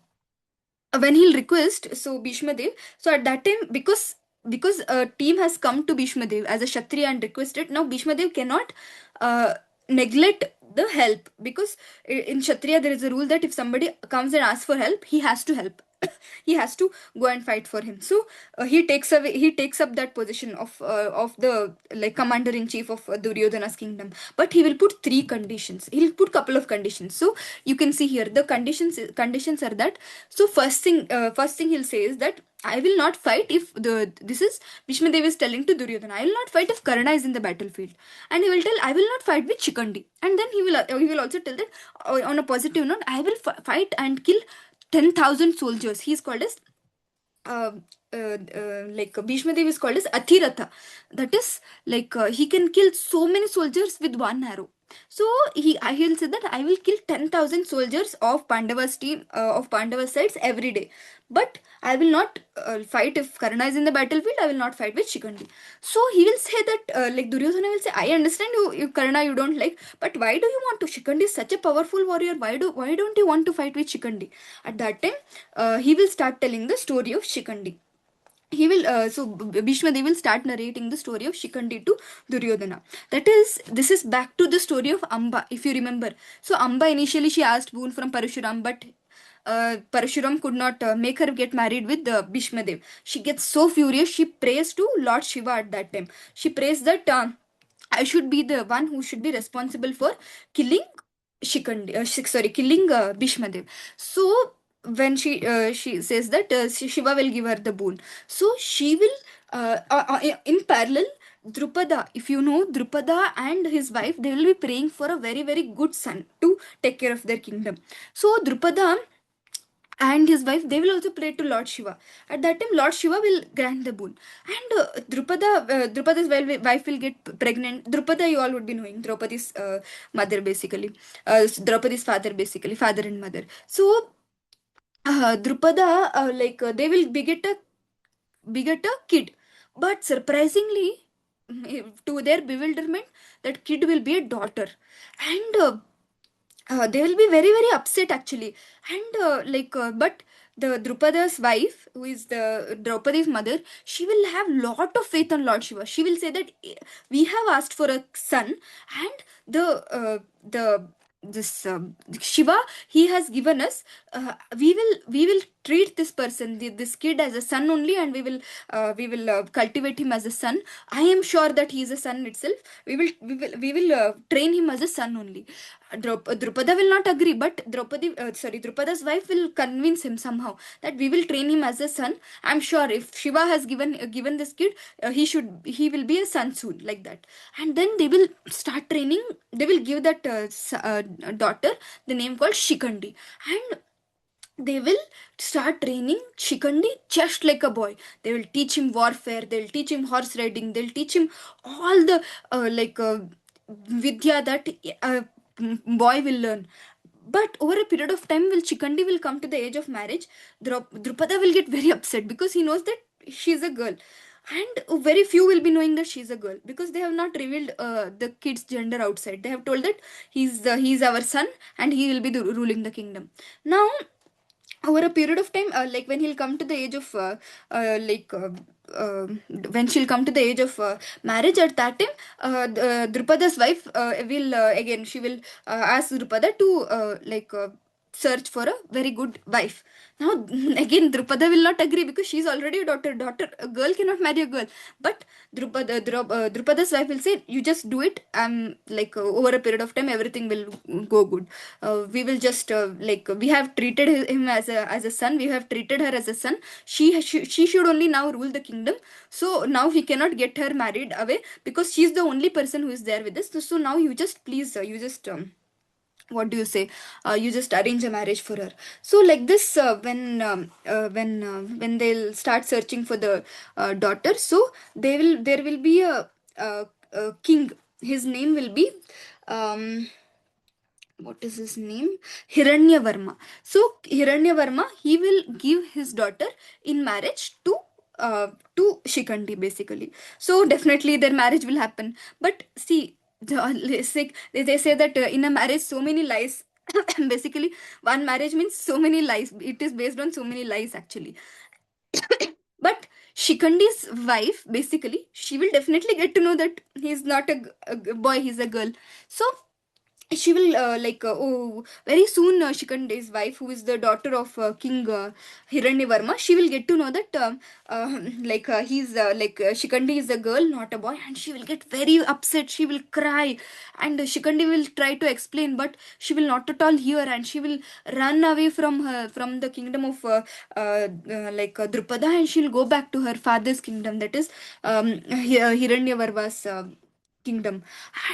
when he'll request, so Bhishma Dev, so at that time, because a team has come to Bhishma Dev as a Kshatriya and requested, now Bhishma Dev cannot uh, neglect the help, because in Kshatriya there is a rule that if somebody comes and asks for help, he has to help. He has to go and fight for him. So he takes up that position of the like commander in chief of Duryodhana's kingdom. But he will put three conditions. He'll put couple of conditions. So you can see here the conditions are that. So first thing he'll say is that I will not fight if this is Bhishma Dev is telling to Duryodhana, I will not fight if Karna is in the battlefield. And he will tell, I will not fight with Shikandi. And then he will also tell that on a positive note, I will fight and kill 10,000 soldiers. He's called as uh, Bhishma Dev is called as Athiratha. That is he can kill so many soldiers with one arrow. So he'll say that I will kill 10,000 soldiers of Pandava's team, of Pandava's sides every day. But I will not fight if Karna is in the battlefield. I will not fight with Shikandi. So he will say that Duryodhana will say, I understand you Karna you don't like, but why do you want to? Shikandi is such a powerful warrior. Why don't you want to fight with Shikandi? At that time, he will start telling the story of Shikandi. He will Bhishma Dev will start narrating the story of Shikandi to Duryodhana. This is back to the story of Amba, if you remember. So Amba, initially she asked boon from Parashuram, but Parashuram could not make her get married with Bhishma Dev. She gets so furious, she prays to Lord Shiva at that time. She prays that I should be the one who should be responsible for killing killing Bhishma Dev. So when she says that Shiva will give her the boon, so she will in parallel, Drupada, if you know Drupada and his wife, they will be praying for a very very good son to take care of their kingdom. So Drupada and his wife, they will also pray to Lord Shiva. At that time, Lord Shiva will grant the boon. And Drupada's wife will get pregnant. Drupada, you all would be knowing, Draupadi's mother basically, Draupadi's father basically, father and mother. So Drupada, they will beget a beget a kid. But surprisingly, to their bewilderment, that kid will be a daughter. And they will be very very upset actually. And but the Drupada's wife, who is the Draupadi's mother, she will have lot of faith on Lord Shiva. She will say that, we have asked for a son, and the this Shiva, he has given us, we will treat this person, this kid, as a son only, and we will cultivate him as a son. I am sure that he is a son itself. We will train him as a son only. Drupada will not agree, but Drupada's wife will convince him somehow that we will train him as a son. I'm sure if Shiva has given this kid, he will be a son soon, like that. And then they will start training. They will give that daughter the name called Shikandi, and they will start training Shikandi just like a boy. They will teach him warfare, they'll teach him horse riding, they'll teach him all the vidya that a boy will learn. But over a period of time, will Shikandi will come to the age of marriage, Drupada will get very upset because he knows that she's a girl. And very few will be knowing that she's a girl, because they have not revealed the kid's gender outside. They have told that he's our son, and he will be ruling the kingdom. Now, over a period of time, when he'll come to the age of uh, when she'll come to the age of marriage, at that time, Drupada's wife will again she will ask Drupada to search for a very good wife. Now again, Drupada will not agree, because she's already a daughter, a girl cannot marry a girl. But Drupada's wife will say, you just do it. Over a period of time, everything will go good. We will just we have treated him as a son, we have treated her as a son. She should only now rule the kingdom. So now he cannot get her married away, because she's the only person who is there with us. So now you just please, you just what do you say, you just arrange a marriage for her. So like this, when they'll start searching for the daughter, so there will be a king. His name will be, what is his name, Hiranyavarma. So Hiranyavarma, he will give his daughter in marriage to Shikandi, basically. So definitely their marriage will happen. But see, they say that in a marriage so many lies. Basically, one marriage means so many lies. It is based on so many lies actually. But Shikandi's wife, basically, she will definitely get to know that he's not a boy, he's a girl. So she will very soon, Shikandi's wife, who is the daughter of King Hiranyavarma, she will get to know that Shikandi is a girl, not a boy, and she will get very upset. She will cry, and Shikandi will try to explain, but she will not at all hear, and she will run away from the kingdom of Drupada, and she'll go back to her father's kingdom, that is Hiranyavarma's kingdom.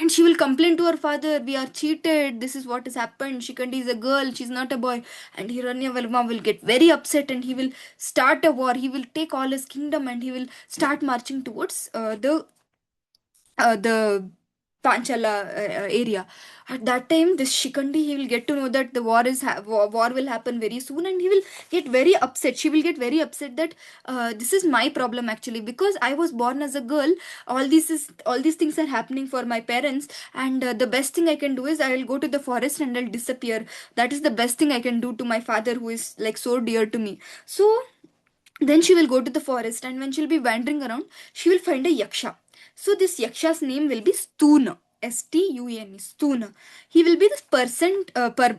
And she will complain to her father, we are cheated, this is what has happened, Shikandi is a girl, she's not a boy. And Hiranyavarma will get very upset, and he will start a war. He will take all his kingdom, and he will start marching towards the Panchala area. At that time, this Shikandi, he will get to know that the war will happen very soon, and he will get very upset. She will get very upset that this is my problem actually, because I was born as a girl. All these things are happening for my parents, and the best thing I can do is I will go to the forest and I'll disappear. That is the best thing I can do to my father, who is like so dear to me. So then she will go to the forest, and when she'll be wandering around, she will find a yaksha. So this yaksha's name will be Stuna. Stun, Stuna. He will be the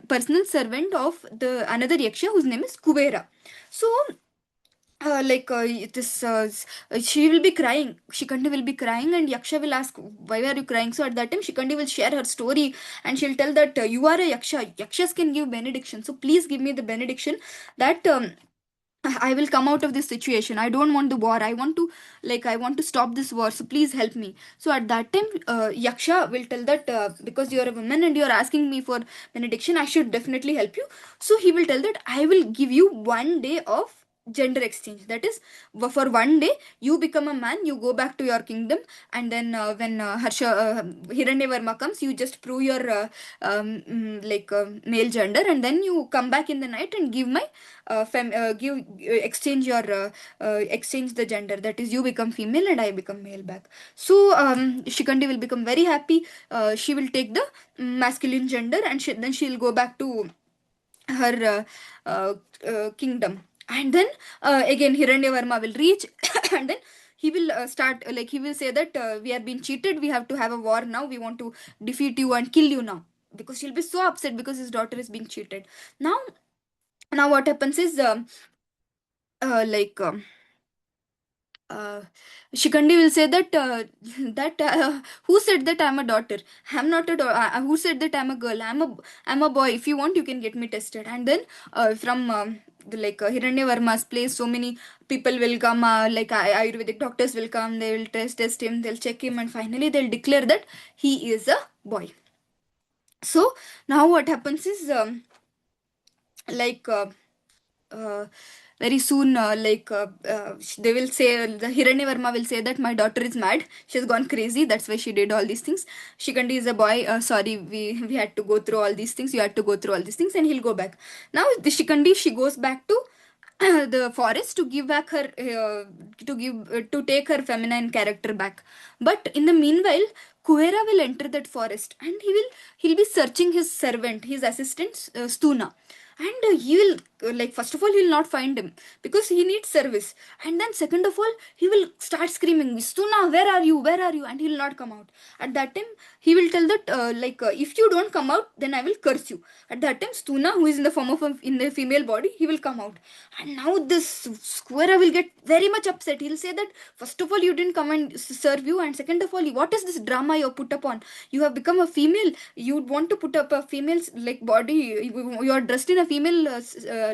personal servant of the another yaksha, whose name is Kubera. So this she will be crying, Shikandi will be crying, and Yaksha will ask, why are you crying? So at that time, Shikandi will share her story, and she'll tell that you are a yaksha, yakshas can give benediction, so please give me the benediction that I will come out of this situation. I don't want the war. I want to stop this war. So please help me. So at that time, Yaksha will tell that because you are a woman and you are asking me for benediction, I should definitely help you. So he will tell that I will give you 1 day of gender exchange. That is, for one day you become a man, you go back to your kingdom, and then when Harsha Hiranyavarma comes, you just prove your male gender, and then you come back in the night and give my give exchange your exchange the gender. That is, you become female and I become male back. So Shikandi will become very happy. She will take the masculine gender, and then she'll go back to her kingdom. And then again Hiranyavarma will reach and then he will start, like he will say that we are being cheated, we have to have a war now, we want to defeat you and kill you now, because she'll be so upset because his daughter is being cheated. Now now what happens is like uh, Shikandi will say that that who said that I'm a daughter? I'm not a daughter. Who said that I'm a girl? I'm a boy. If you want, you can get me tested. And then from Hiranyavarma's place, so many people will come. Ayurvedic doctors will come. They will test him. They'll check him, and finally they'll declare that he is a boy. So now what happens is like. Uh, Very soon, they will say, the Hiranyavarma will say that my daughter is mad. She's gone crazy. That's why she did all these things. Shikandi is a boy. Sorry, we had to go through all these things. You had to go through all these things, and he'll go back. Now the Shikandi, she goes back to the forest to give back her to take her feminine character back. But in the meanwhile, Kuera will enter that forest, and he'll be searching his servant, his assistant, Stuna. And he will first of all, he will not find him because he needs service. And then second of all, he will start screaming, Stuna, where are you, where are you? And he will not come out. At that time, he will tell that if you don't come out, then I will curse you. At that time, Stuna, who is in the form of in the female body, he will come out. And now this squirrel will get very much upset. He'll say that first of all, you didn't come and serve you, and second of all, what is this drama you put upon? You have become a female. You want to put up a female body. You are dressed in a female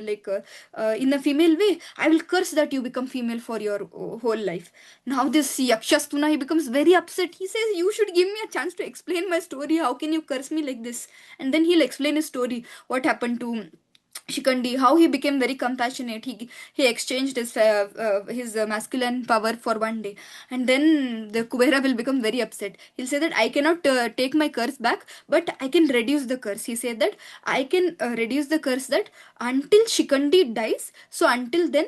in a female way. I will curse that you become female for your whole life. Now this Yakshastuna, he becomes very upset. He says, you should give me a chance to explain my story. How can you curse me like this? And then he'll explain his story, what happened to Shikandi, how he became very compassionate. He exchanged his masculine power for one day, and then the Kubera will become very upset. He'll say that I cannot take my curse back, but I can reduce the curse. He said that I can reduce the curse that until Shikandi dies. So until then,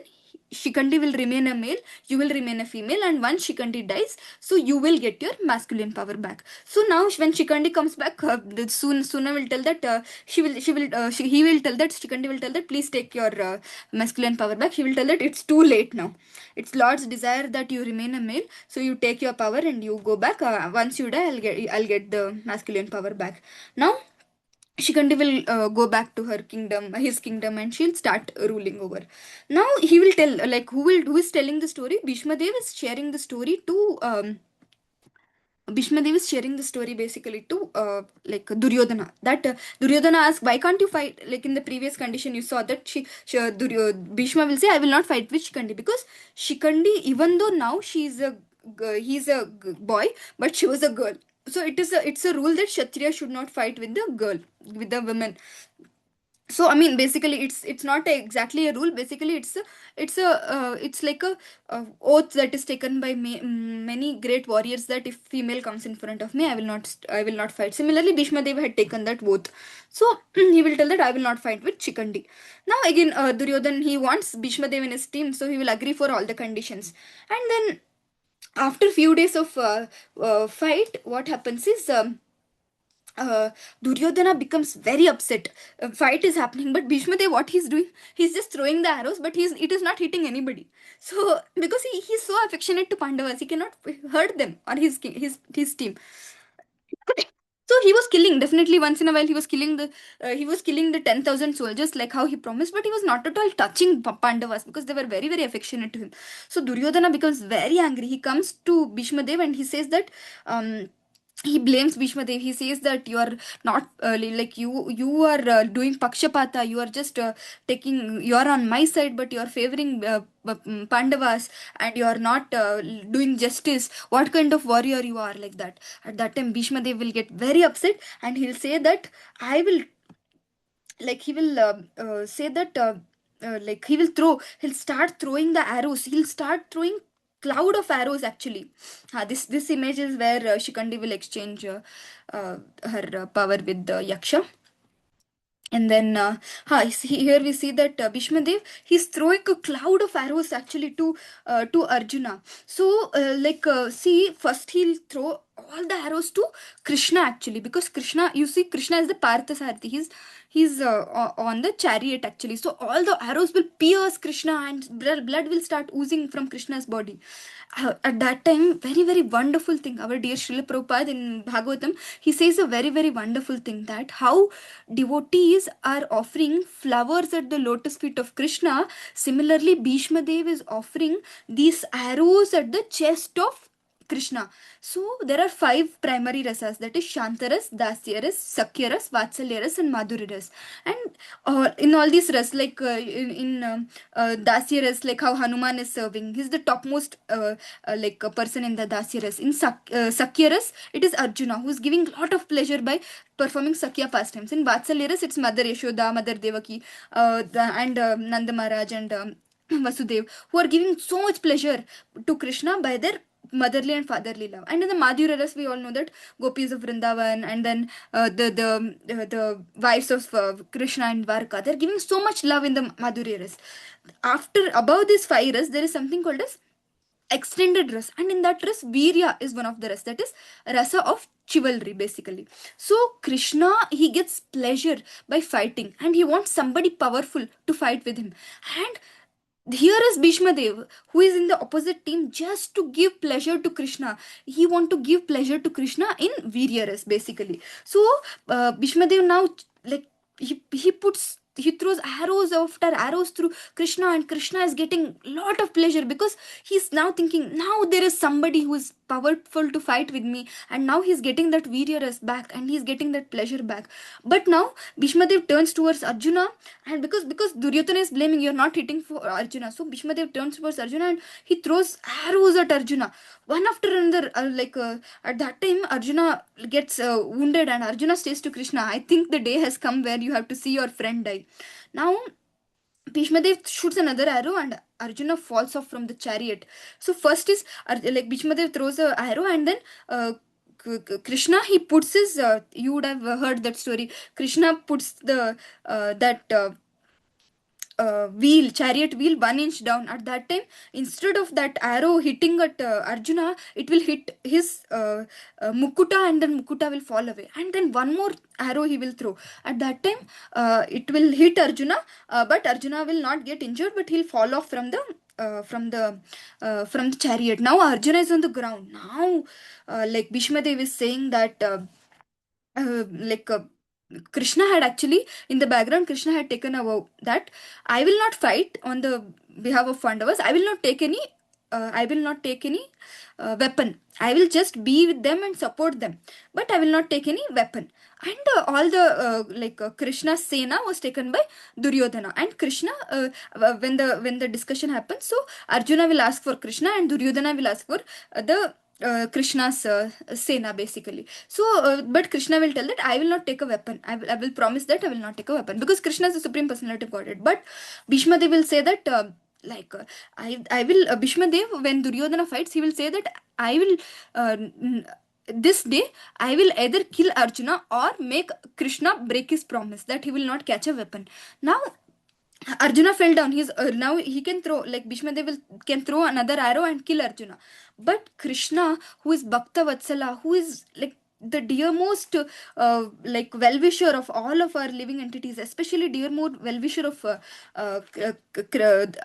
Shikandi will remain a male, you will remain a female, and once Shikandi dies, so you will get your masculine power back. So now when Shikandi comes back, Suna will tell that he will tell that Shikandi will tell that please take your masculine power back. He will tell that it's too late now. It's Lord's desire that you remain a male, so you take your power and you go back. Once you die, I'll get the masculine power back. Now Shikandi will go back to her kingdom, his kingdom, and she'll start ruling over. Now he will tell, who is telling the story? Bhishma Dev is sharing the story to Bhishma Dev is sharing the story basically to Duryodhana. That Duryodhana asks, why can't you fight? Like in the previous condition, you saw that Bhishma will say, I will not fight with Shikandi, because Shikandi, even though now he's a boy, but she was a girl. So it's a rule that Kshatriya should not fight with the girl, with the women. So I mean, basically it's not exactly a rule. Basically it's like a oath that is taken by many great warriors, that if female comes in front of me, I will not fight. Similarly, Bhishma Dev had taken that oath. So he will tell that I will not fight with Chikandi. Now again, Duryodhan, he wants Bhishma Dev in his team, so he will agree for all the conditions. And then after few days of fight, what happens is uh, Duryodhana becomes very upset. A fight is happening, but Bhishma Dev, what he's doing, he's just throwing the arrows, but it is not hitting anybody. So because he's so affectionate to Pandavas, he cannot hurt them or his team. So he was killing, definitely once in a while. He was killing the 10,000 soldiers like how he promised, but he was not at all touching Pandavas because they were very very affectionate to him. So Duryodhana becomes very angry. He comes to Bhishma Dev and he says that. He blames Bhishma Dev. He says that you are not you are doing pakshapata. You are just taking, you are on my side, but you are favoring Pandavas, and you are not doing justice. What kind of warrior you are, like that? At that time, Bhishma Dev will get very upset, and he'll say that I will, he will say that. like he'll start throwing the arrows, he'll start throwing cloud of arrows actually. This image is where Shikandi will exchange her power with the Yaksha. And then here we see that Bhishma Dev, he's throwing a cloud of arrows actually to Arjuna. So see, first he'll throw all the arrows to Krishna actually, because Krishna, you see, Krishna is the Parthasarathi. He's on the chariot actually. So all the arrows will pierce Krishna, and blood will start oozing from Krishna's body. At that time, very, very wonderful thing. Our dear Srila Prabhupada in Bhagavatam, he says a very, very wonderful thing, that how devotees are offering flowers at the lotus feet of Krishna. Similarly, Bhishma Dev is offering these arrows at the chest of Krishna. So there are five primary rasas, that is Shantaras, Dasyaras, Sakyaras, Vatsalyaras, and Madhuriras. And in all these ras, like Dasyaras, like how Hanuman is serving, he's the topmost like a person in the Dasyaras. In Sakyaras, it is Arjuna who is giving lot of pleasure by performing Sakya pastimes. In Vatsalyaras, it's Mother Yashoda, Mother Devaki, and Nanda Maharaj and Vasudev, who are giving so much pleasure to Krishna by their motherly and fatherly love. And in the Madhuraras, we all know that gopis of Vrindavan, and then the wives of Krishna and Dwarka, they're giving so much love in the Madhuraras. After above these five ras, there is something called as extended ras, and in that ras, Virya is one of the ras, that is rasa of chivalry basically. So Krishna, he gets pleasure by fighting, and he wants somebody powerful to fight with him. And here is Bhishma Dev, who is in the opposite team, just to give pleasure to Krishna. He want to give pleasure to Krishna in Viryaras basically. So Bhishma Dev now, like, he throws arrows after arrows through Krishna, and Krishna is getting lot of pleasure, because he's now thinking, now there is somebody who is powerful to fight with me, and now he's getting that Viryaras back, and he's getting that pleasure back. But now Bhishma Dev turns towards Arjuna, and because Duryodhana is blaming, you're not hitting for Arjuna, so Bhishma Dev turns towards Arjuna, and he throws arrows at Arjuna, one after another. At that time, Arjuna gets wounded, and Arjuna says to Krishna, I think the day has come where you have to see your friend die. Now Bhishma Dev shoots another arrow, and Arjuna falls off from the chariot. So first is like Bhishma Dev throws a arrow, and then Krishna, he puts his you would have heard that story. Krishna puts the that wheel, chariot wheel, 1 inch down. At that time, instead of that arrow hitting at Arjuna, it will hit his mukuta, and then mukuta will fall away, and then one more arrow he will throw. At that time, it will hit Arjuna, but Arjuna will not get injured, but he'll fall off from the from the chariot. Now Arjuna is on the ground. Now like Bhishma Dev is saying that like Krishna had actually, in the background, Krishna had taken a vow that I will not fight on the behalf of Pandavas. I will not take any. I will not take any weapon. I will just be with them and support them, but I will not take any weapon. And all the Krishna's Sena was taken by Duryodhana and Krishna. When the discussion happens, so Arjuna will ask for Krishna, and Duryodhana will ask for the Krishna's Sena basically. So, but Krishna will tell that I will not take a weapon. I will promise that I will not take a weapon, because Krishna is the supreme personality of Godhead. But Bhishma Dev will say that I will Bhishma Dev, when Duryodhana fights, he will say that I will this day I will either kill Arjuna or make Krishna break his promise that he will not catch a weapon. Now Arjuna fell down. He's now he can throw, like Bhishma Dev can throw another arrow and kill Arjuna. But Krishna, who is Bhakta Vatsala, who is like the dearmost like well-wisher of all of our living entities, especially dear more well-wisher of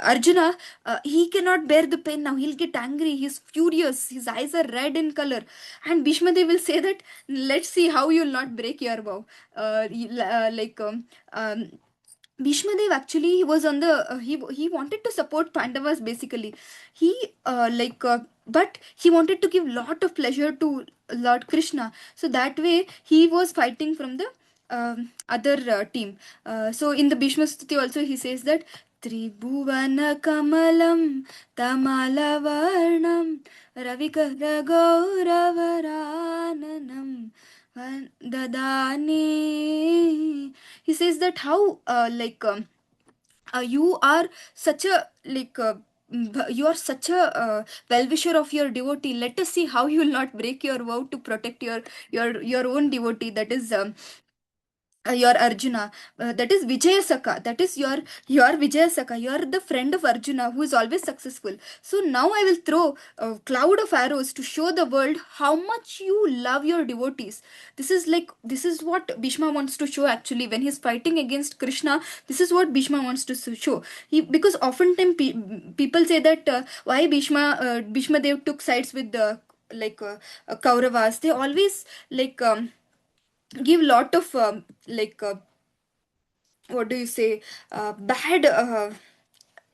Arjuna, he cannot bear the pain now. He'll get angry. He's furious. His eyes are red in color. And Bhishma Dev will say that, let's see how you'll not break your vow. Bhishma Dev actually, he was on the he wanted to support Pandavas basically. He but he wanted to give lot of pleasure to Lord Krishna. So that way he was fighting from the other team. So in the Bhishma Stuti also he says that Tribhuvana Kamalam Tamalavarnam Ravikara Gauravaranam Dadani. He says that how You are such a you are such a well-wisher of your devotee. Let us see how you will not break your vow to protect your own devotee, that is your Arjuna. That is Vijaya Saka. That is your Vijaya Saka. You are the friend of Arjuna who is always successful. So now I will throw a cloud of arrows to show the world how much you love your devotees. This is what Bhishma wants to show actually when he's fighting against Krishna. This is what Bhishma wants to show. Because oftentimes people say that why Bhishma Dev took sides with the Kauravas. They always give lot of what do you say, bad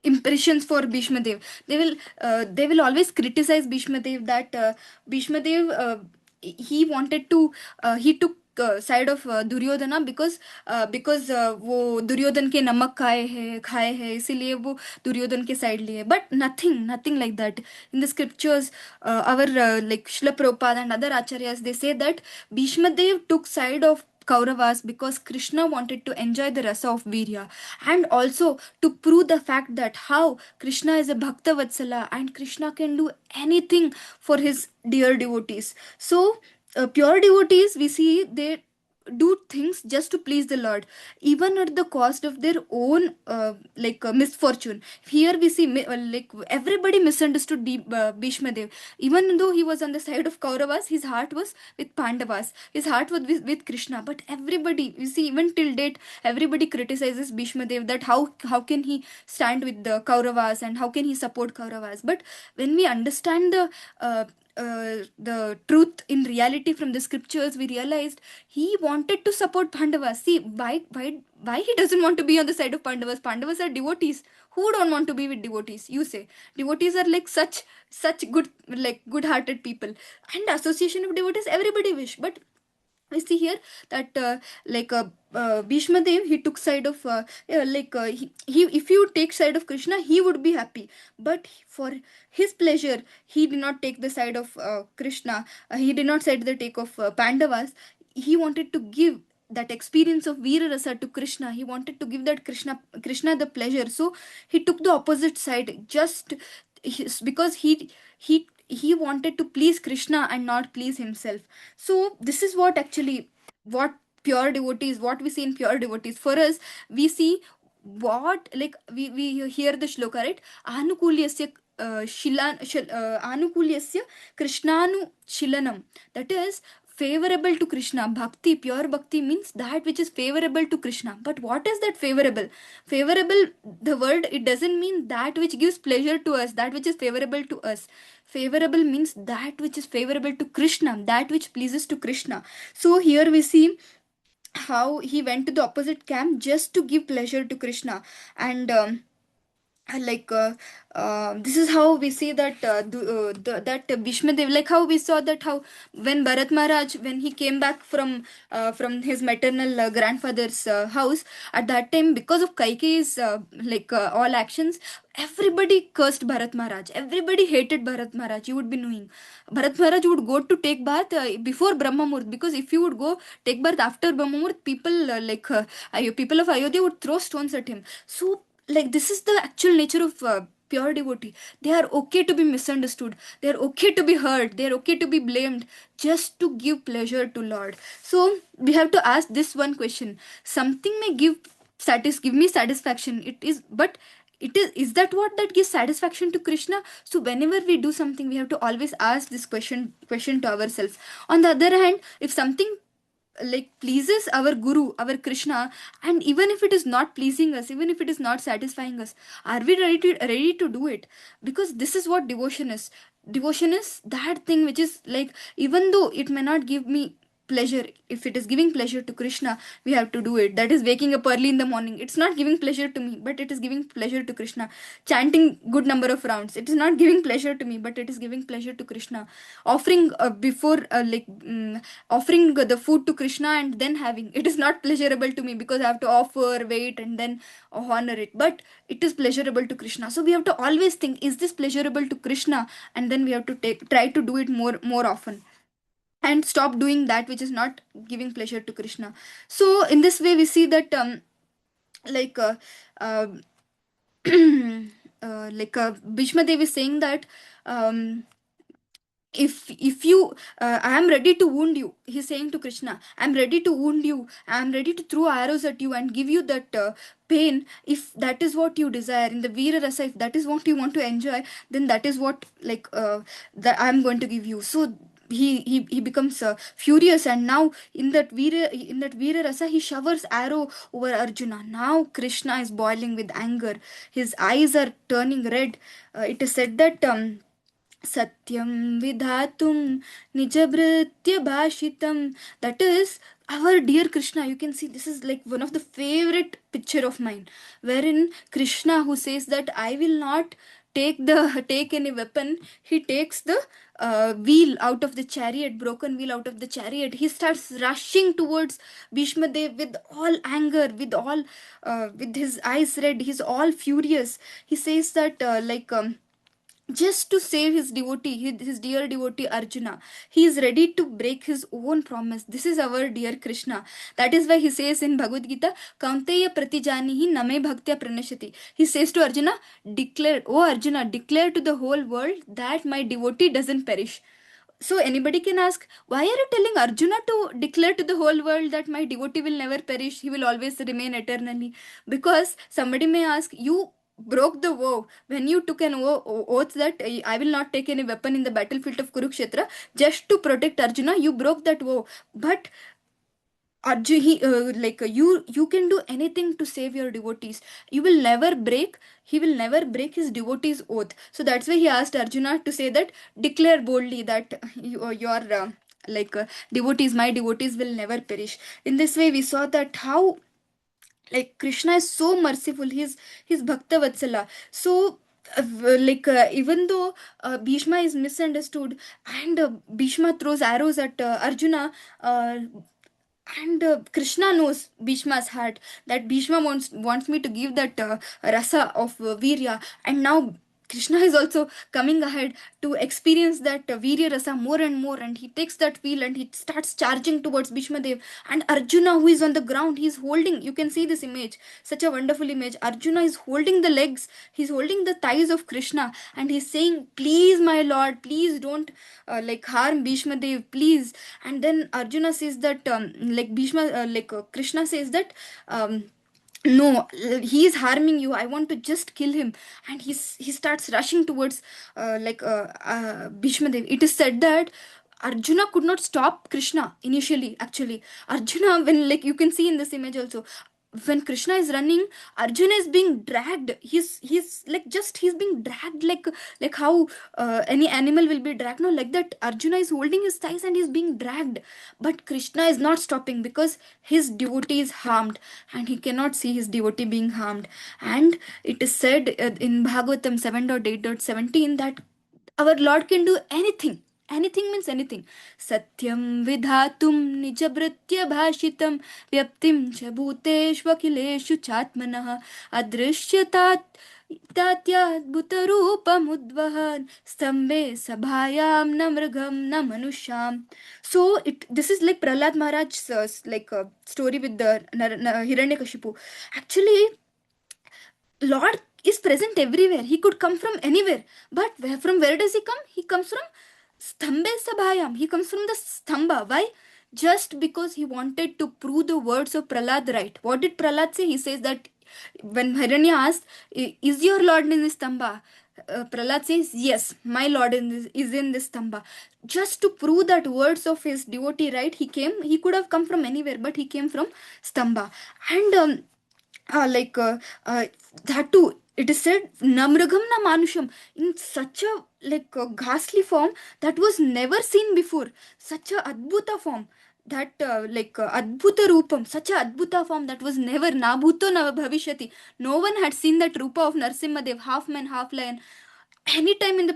impressions for Bhishma Dev. They will always criticize Bhishma Dev that Bhishma Dev he wanted to he took side of Duryodhana because वो दुर्योधन के नमक खाए हैं इसीलिए वो दुर्योधन के side लिए. But nothing like that in the scriptures. Our like Srila Prabhupada and other acharyas, they say that Bhishma Dev took side of Kauravas because Krishna wanted to enjoy the rasa of Virya, and also to prove the fact that how Krishna is a Bhakta Vatsala and Krishna can do anything for his dear devotees. So, pure devotees, we see they do things just to please the Lord, even at the cost of their own misfortune. Here we see everybody misunderstood Bhishma Dev. Even though he was on the side of Kauravas, his heart was with Pandavas. His heart was with Krishna. But everybody, you see, even till date, everybody criticizes Bhishma Dev that how can he stand with the Kauravas and how can he support Kauravas. But when we understand the truth in reality from the scriptures, we realized he wanted to support Pandavas. See, why he doesn't want to be on the side of Pandavas? Pandavas are devotees. Who don't want to be with devotees? You say devotees are like such good, like good-hearted people, and association of devotees everybody wish. But we see here that Bhishma Dev, he took side of he if you take side of Krishna, he would be happy. But for his pleasure, he did not take the side of Krishna. He did not side the take of Pandavas. He wanted to give that experience of Veera Rasa to Krishna. He wanted to give that Krishna the pleasure. So he took the opposite side just because he wanted to please Krishna and not please himself. So this is what actually what pure devotees, what we see in pure devotees. For us, we see what like we hear the shloka, right? Anukulyasya anukulyasya krishnanu shilanam. That is favorable to Krishna. Bhakti, pure bhakti means that which is favorable to Krishna. But what is that favorable? Favorable, the word, it doesn't mean that which gives pleasure to us, that which is favorable to us. Favorable means that which is favorable to Krishna, that which pleases to Krishna. So here we see how he went to the opposite camp just to give pleasure to Krishna. And this is how we see that that Bhishma Dev, like how we saw that how when Bharat Maharaj, when he came back from his maternal grandfather's house, at that time because of Kaikeyi's all actions, everybody cursed Bharat Maharaj, everybody hated Bharat Maharaj. You would be knowing Bharat Maharaj would go to take bath before Brahma Muhurt, because if you would go take bath after Brahma Muhurt, people people of Ayodhya would throw stones at him. So like this is the actual nature of pure devotee. They are okay to be misunderstood, they are okay to be hurt, they are okay to be blamed, just to give pleasure to Lord. So we have to ask this one question: something may give me satisfaction, it is, but is that what that gives satisfaction to Krishna? So whenever we do something, we have to always ask this question to ourselves. On the other hand, if something like pleases our Guru, our Krishna, and even if it is not pleasing us, even if it is not satisfying us, are we ready to do it? Because this is what devotion is. Devotion is that thing which is like, even though it may not give me pleasure, if it is giving pleasure to Krishna, we have to do it. That is waking up early in the morning, it's not giving pleasure to me, but it is giving pleasure to Krishna. Chanting good number of rounds, it is not giving pleasure to me, but it is giving pleasure to Krishna. Offering before offering the food to Krishna and then having, it is not pleasurable to me because I have to offer, wait, and then honor it, but it is pleasurable to Krishna. So we have to always think, is this pleasurable to Krishna? And then we have to try to do it more often, and stop doing that which is not giving pleasure to Krishna. So in this way we see that like uh, uh, Bhishma Dev is saying that, um, if you I am ready to wound you, he's saying to Krishna, I'm ready to wound you, I'm ready to throw arrows at you and give you that pain. If that is what you desire in the Veera Rasa, if that is what you want to enjoy, then that is what, that I'm going to give you. So he becomes furious, and now in that Veera Rasa, he showers arrow over Arjuna. Now Krishna is boiling with anger, his eyes are turning red. It is said that, satyam vidhatum nijabritya bhashitam, that is our dear Krishna. You can see this is like one of the favorite picture of mine, wherein Krishna, who says that I will not take any weapon, he takes the wheel out of the chariot, broken wheel out of the chariot. He starts rushing towards Bhishma Dev with all anger, with his eyes red. He's all furious. He says that, just to save his devotee, his dear devotee Arjuna. He is ready to break his own promise. This is our dear Krishna. That is why he says in Bhagavad Gita, Kaunteya pratijanihi name bhaktya pranashati. He says to Arjuna, declare, oh Arjuna, declare to the whole world that my devotee doesn't perish. So anybody can ask, why are you telling Arjuna to declare to the whole world that my devotee will never perish, he will always remain eternally? Because somebody may ask, you broke the vow when you took an oath that I will not take any weapon in the battlefield of Kurukshetra just to protect Arjuna. You broke that vow, but Arjun, you can do anything to save your devotees. You will never break. He will never break his devotees' oath. So that's why he asked Arjuna to say that, declare boldly that your devotees, my devotees, will never perish. In this way, we saw that how, like, Krishna is so merciful. He's Bhakta Vatsala. So. Even though Bhishma is misunderstood, and Bhishma throws arrows at Arjuna, uh, and Krishna knows Bhishma's heart, that Bhishma wants me to give that rasa of virya, and now Krishna is also coming ahead to experience that virya rasa more and more, and he takes that wheel and he starts charging towards Bhishma Dev. And Arjuna, who is on the ground, he's holding, you can see this image, such a wonderful image. Arjuna is holding the legs, he's holding the thighs of Krishna, and he's saying, please my lord, please don't harm Bhishma Dev, please. And then Arjuna says that, Krishna says that, no, he is harming you, I want to just kill him. And he starts rushing towards Bhishma Dev. It is said that Arjuna could not stop Krishna initially. Actually, Arjuna, when, like, you can see in this image also, when Krishna is running, Arjuna is being dragged. He's like, just he's being dragged, like how any animal will be dragged. No, like that, Arjuna is holding his thighs and he's being dragged. But Krishna is not stopping, because his devotee is harmed, and he cannot see his devotee being harmed. And it is said in Bhagavatam 7.8.17 that our Lord can do anything. Anything means anything. Satyam vidhatum nijabritya bhashitam vyaptim cha bhuteshvakileshu chatmanah adrishyatat tatyadbhutarupamudvahan stambhe sabhayam namragam namanusham. So this is like Prahlad Maharaj's story with the Hiranyakashipu. Actually, Lord is present everywhere. He could come from anywhere. But from where does he come? He comes from Stambhe Sabhayam. He comes from the Stamba. Why? Just because he wanted to prove the words of Prahlad right. What did Prahlad say? He says that when Hiranya asked, is your Lord in this Stamba? Prahlad says, yes, my Lord is in this Stamba. Just to prove that words of his devotee right, he came. He could have come from anywhere, but he came from Stamba. And uh, like uh, uh, that too, it is said namragam na manusham, in such a ghastly form that was never seen before, such a adbhuta form, that adbhuta roopam, such a adbhuta form that was never na bhuto na bhavishyati. No one had seen that rupa of Narsimhadev, half man half lion, anytime in the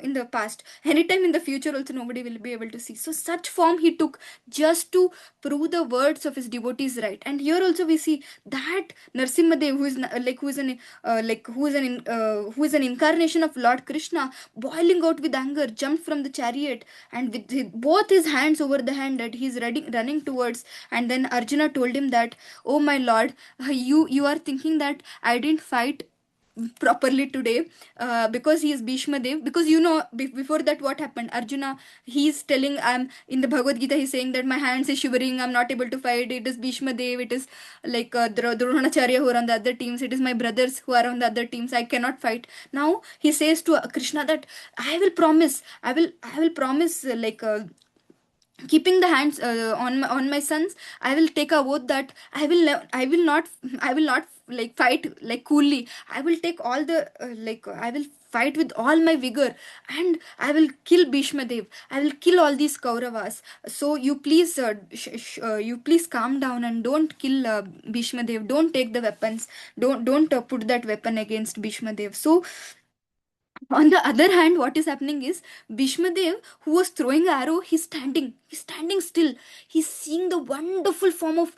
in the past, anytime in the future also, nobody will be able to see. So such form he took just to prove the words of his devotees right. And here also we see that Narsimhadev, who is who is an incarnation of Lord Krishna, boiling out with anger, jumped from the chariot, and with both his hands over the hand that he's running towards. And then Arjuna told him that, oh my lord, you are thinking that I didn't fight properly today, because he is Bhishma Dev. Because you know, before that, what happened? Arjuna, he's telling, I'm in the Bhagavad Gita, he's saying that my hands is shivering, I'm not able to fight. It is Bhishma Dev, it is like Dronacharya who are on the other teams, it is my brothers who are on the other teams, I cannot fight. Now he says to Krishna that I will promise, I will promise, keeping the hands on my sons, I will take a oath that I will not, I will not like fight like coolly. I will take all the I will fight with all my vigor, and I will kill Bhishma Dev, I will kill all these Kauravas. So you please you please calm down and don't kill Bhishma Dev, don't take the weapons, don't put that weapon against Bhishma Dev. So on the other hand, what is happening is Bhishma Dev, who was throwing arrow, he's standing still. He's seeing the wonderful form of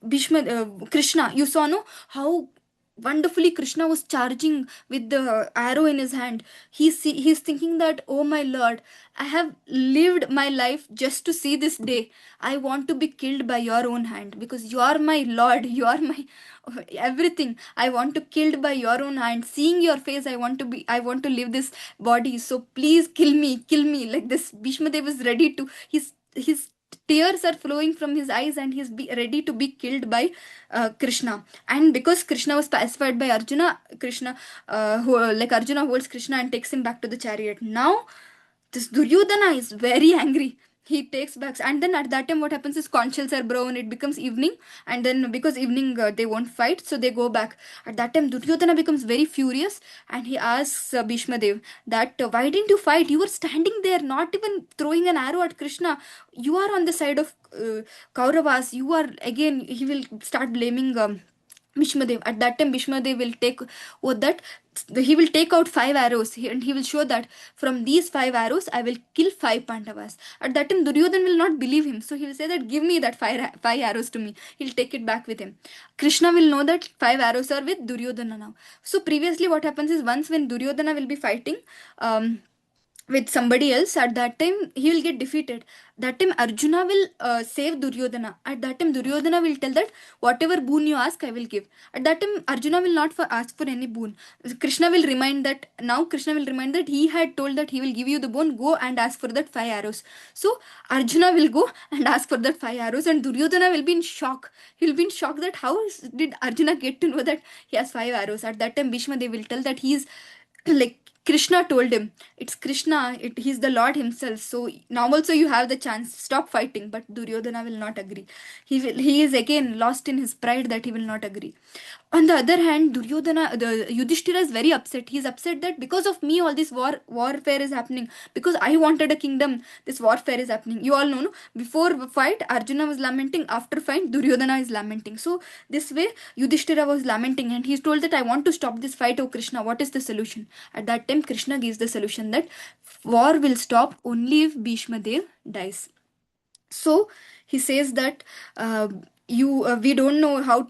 Bhishma Krishna. You saw, no, how wonderfully Krishna was charging with the arrow in his hand. He's thinking that, oh my Lord, I have lived my life just to see this day. I want to be killed by your own hand, because you are my Lord, you are my everything. I want to killed by your own hand. Seeing your face, I want to live this body. So please kill me. Like this, Bhishma Dev is ready to. His tears are flowing from his eyes, and ready to be killed by Krishna. And because Krishna was pacified by Arjuna, Arjuna holds Krishna and takes him back to the chariot. Now this Duryodhana is very angry. He takes back, and then at that time, what happens is conch shells are brown. It becomes evening, and then because evening they won't fight, so they go back. At that time, Duryodhana becomes very furious, and he asks Bhishma Dev that why didn't you fight? You were standing there, not even throwing an arrow at Krishna. You are on the side of Kauravas. You are again. He will start blaming. Bhishma Dev. At that time, Bhishma Dev will take that he will take out 5 arrows, and he will show that from these 5 arrows I will kill 5 Pandavas. At that time, Duryodhan will not believe him, so he will say that give me that five arrows to me. He'll take it back with him. Krishna will know that 5 arrows are with Duryodhana now. So previously, what happens is once when Duryodhana will be fighting. With somebody else, at that time he will get defeated. That time Arjuna will save Duryodhana. At that time Duryodhana will tell that whatever boon you ask I will give. At that time Arjuna will not ask for any boon. Krishna will remind that, now Krishna will remind that he had told that he will give you the boon, go and ask for that 5 arrows. So Arjuna will go and ask for that 5 arrows, and Duryodhana will be in shock. He'll be in shock that how did Arjuna get to know that he has 5 arrows. At that time Bhishma, they will tell that he is like Krishna told him, it's Krishna, he's the Lord himself. So now also you have the chance, stop fighting. But Duryodhana will not agree. He is again lost in his pride that he will not agree. On the other hand, the Yudhishthira is very upset. He is upset that because of me all this warfare is happening. Because I wanted a kingdom, this warfare is happening. You all know, no? Before fight, Arjuna was lamenting. After fight, Duryodhana is lamenting. So this way, Yudhishthira was lamenting, and he told that I want to stop this fight, oh Krishna, what is the solution? At that time, Krishna gives the solution that war will stop only if Bhishma Dev dies. So he says that you we don't know how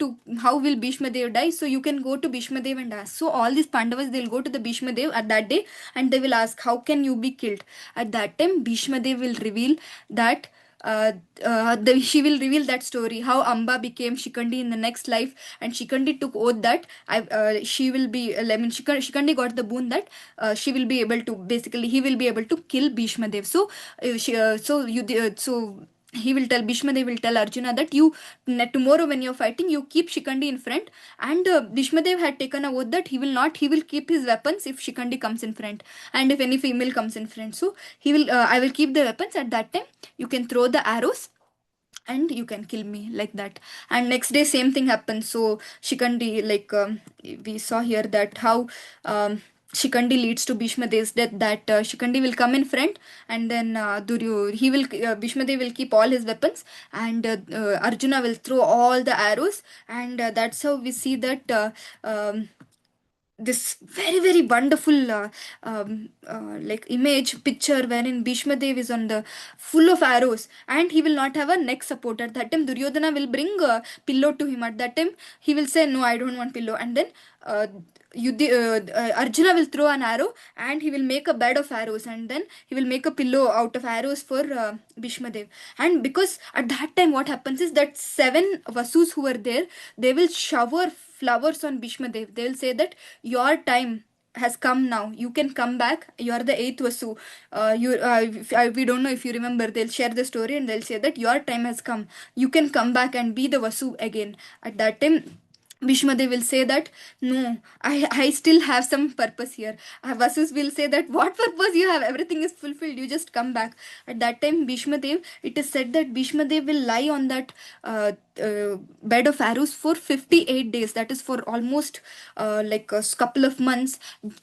will Bhishma Dev die, so you can go to Bhishma Dev and ask. So all these Pandavas, they'll go to the Bhishma Dev at that day, and they will ask, how can you be killed? At that time Bhishma Dev will reveal that she will reveal that story, how Amba became Shikandi in the next life, and Shikandi took oath that she will be. I mean, Shikandi got the boon that she will be able to. Basically, he will be able to kill Bhishma Dev. So, so he will tell Bhishma, they will tell Arjuna that tomorrow when you're fighting, you keep Shikandi in front. And Bhishma Dev had taken a oath that he will keep his weapons if Shikandi comes in front, and if any female comes in front. So I will keep the weapons. At that time you can throw the arrows and you can kill me, like that. And next day same thing happens. So Shikandi, we saw here that how Shikandi leads to Bhishma Dev's death, that Shikandi will come in front, and then Bhishma Dev will keep all his weapons, and Arjuna will throw all the arrows. And that's how we see that this very very wonderful image picture wherein Bhishma Dev is on the full of arrows, and he will not have a neck support. At that time Duryodhana will bring a pillow to him. At that time he will say, no, I don't want pillow. And then Arjuna will throw an arrow and he will make a bed of arrows, and then he will make a pillow out of arrows for Bhishma Dev. And because at that time what happens is that seven Vasus who were there, they will shower flowers on Bhishma Dev. They will say that your time has come now. You can come back. You are the eighth Vasu. We don't know if you remember. They'll share the story and they'll say that your time has come. You can come back and be the Vasu again. At that time, Bhishma they will say that no, I still have some purpose here. Vasus will say that what purpose you have? Everything is fulfilled. You just come back. At that time, Bhishma Dev, it is said that Bhishma Dev will lie on that bed of arrows for 58 days. That is for almost like a couple of months.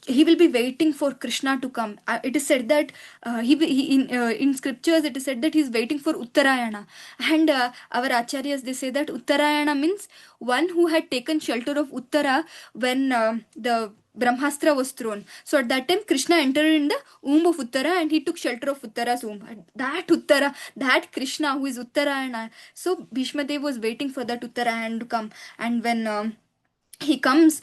He will be waiting for Krishna to come. It is said that in scriptures it is said that he is waiting for Uttarayana, and our acharyas they say that Uttarayana means one who had taken shelter of Uttara when the Brahmastra was thrown. So at that time, Krishna entered in the womb of Uttara and he took shelter of Uttara's womb. And that Uttara, that Krishna who is Uttarayana. So Bhishma Dev was waiting for that Uttarayana to come. And when he comes,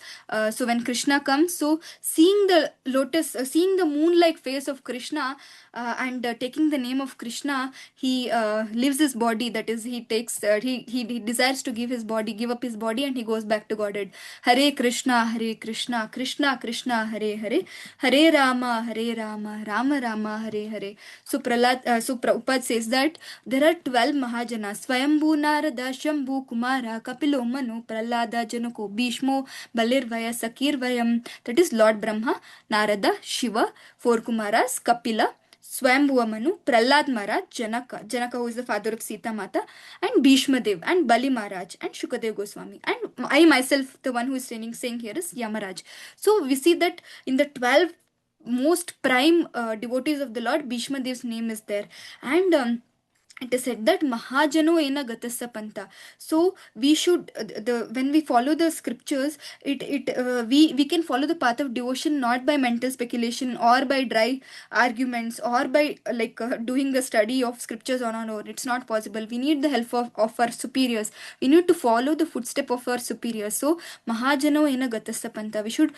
so when Krishna comes, so seeing the lotus, seeing the moon like face of Krishna, and taking the name of Krishna, he leaves his body. That is, he takes he desires to give up his body, and he goes back to Godhead. Hare Krishna, Krishna Krishna, Hare Hare, Hare Rama, Rama Rama, Hare Hare. So Prabhupada says that there are 12 mahajanas: Swayambhu, Narada, Shambhu, Kumara, Kapilo, Manu, Prahlada, Janako, Bhishmo, Balirvaya, Sakirvayam. That is Lord Brahma, Narada, Shiva, four Kumaras, Kapila, Swayambhuva Manu, Prahlad Maharaj, Janaka who is the father of Sita Mata, and Bhishma Dev, and Bali Maharaj, and Shukadev Goswami. And I myself, the one who is saying here is Yamaraj. So we see that in the 12 most prime devotees of the Lord, Bhishma Dev's name is there. And it is said that mahajano ena gatassa panta. So we should the when we follow the scriptures, we can follow the path of devotion not by mental speculation or by dry arguments or by doing a study of scriptures on our own. It's not possible. We need the help of our superiors. We need to follow the footstep of our superiors. So mahajano ena gatassa panta, we should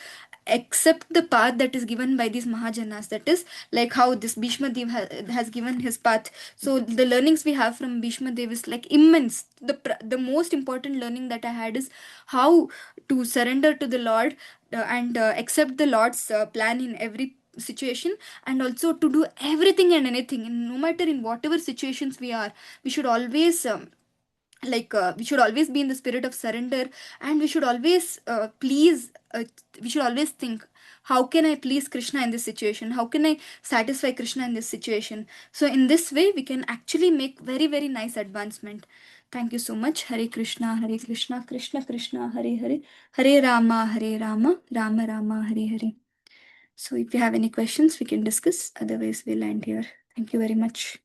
accept the path that is given by these mahajanas. That is like how this Bhishma Dev has given his path. So the learnings we have from Bhishma Dev is like immense. The most important learning that I had is how to surrender to the Lord, and accept the Lord's plan in every situation, and also to do everything and anything, and no matter in whatever situations we are, we should always we should always be in the spirit of surrender, and we should always we should always think, how can I please Krishna in this situation? How can I satisfy Krishna in this situation? So in this way we can actually make very very nice advancement. Thank you so much. Hare Krishna, Krishna Krishna, Hare Hare, Hare Rama, Rama Rama, Hare Hare. So if you have any questions we can discuss, otherwise we'll end here. Thank you very much.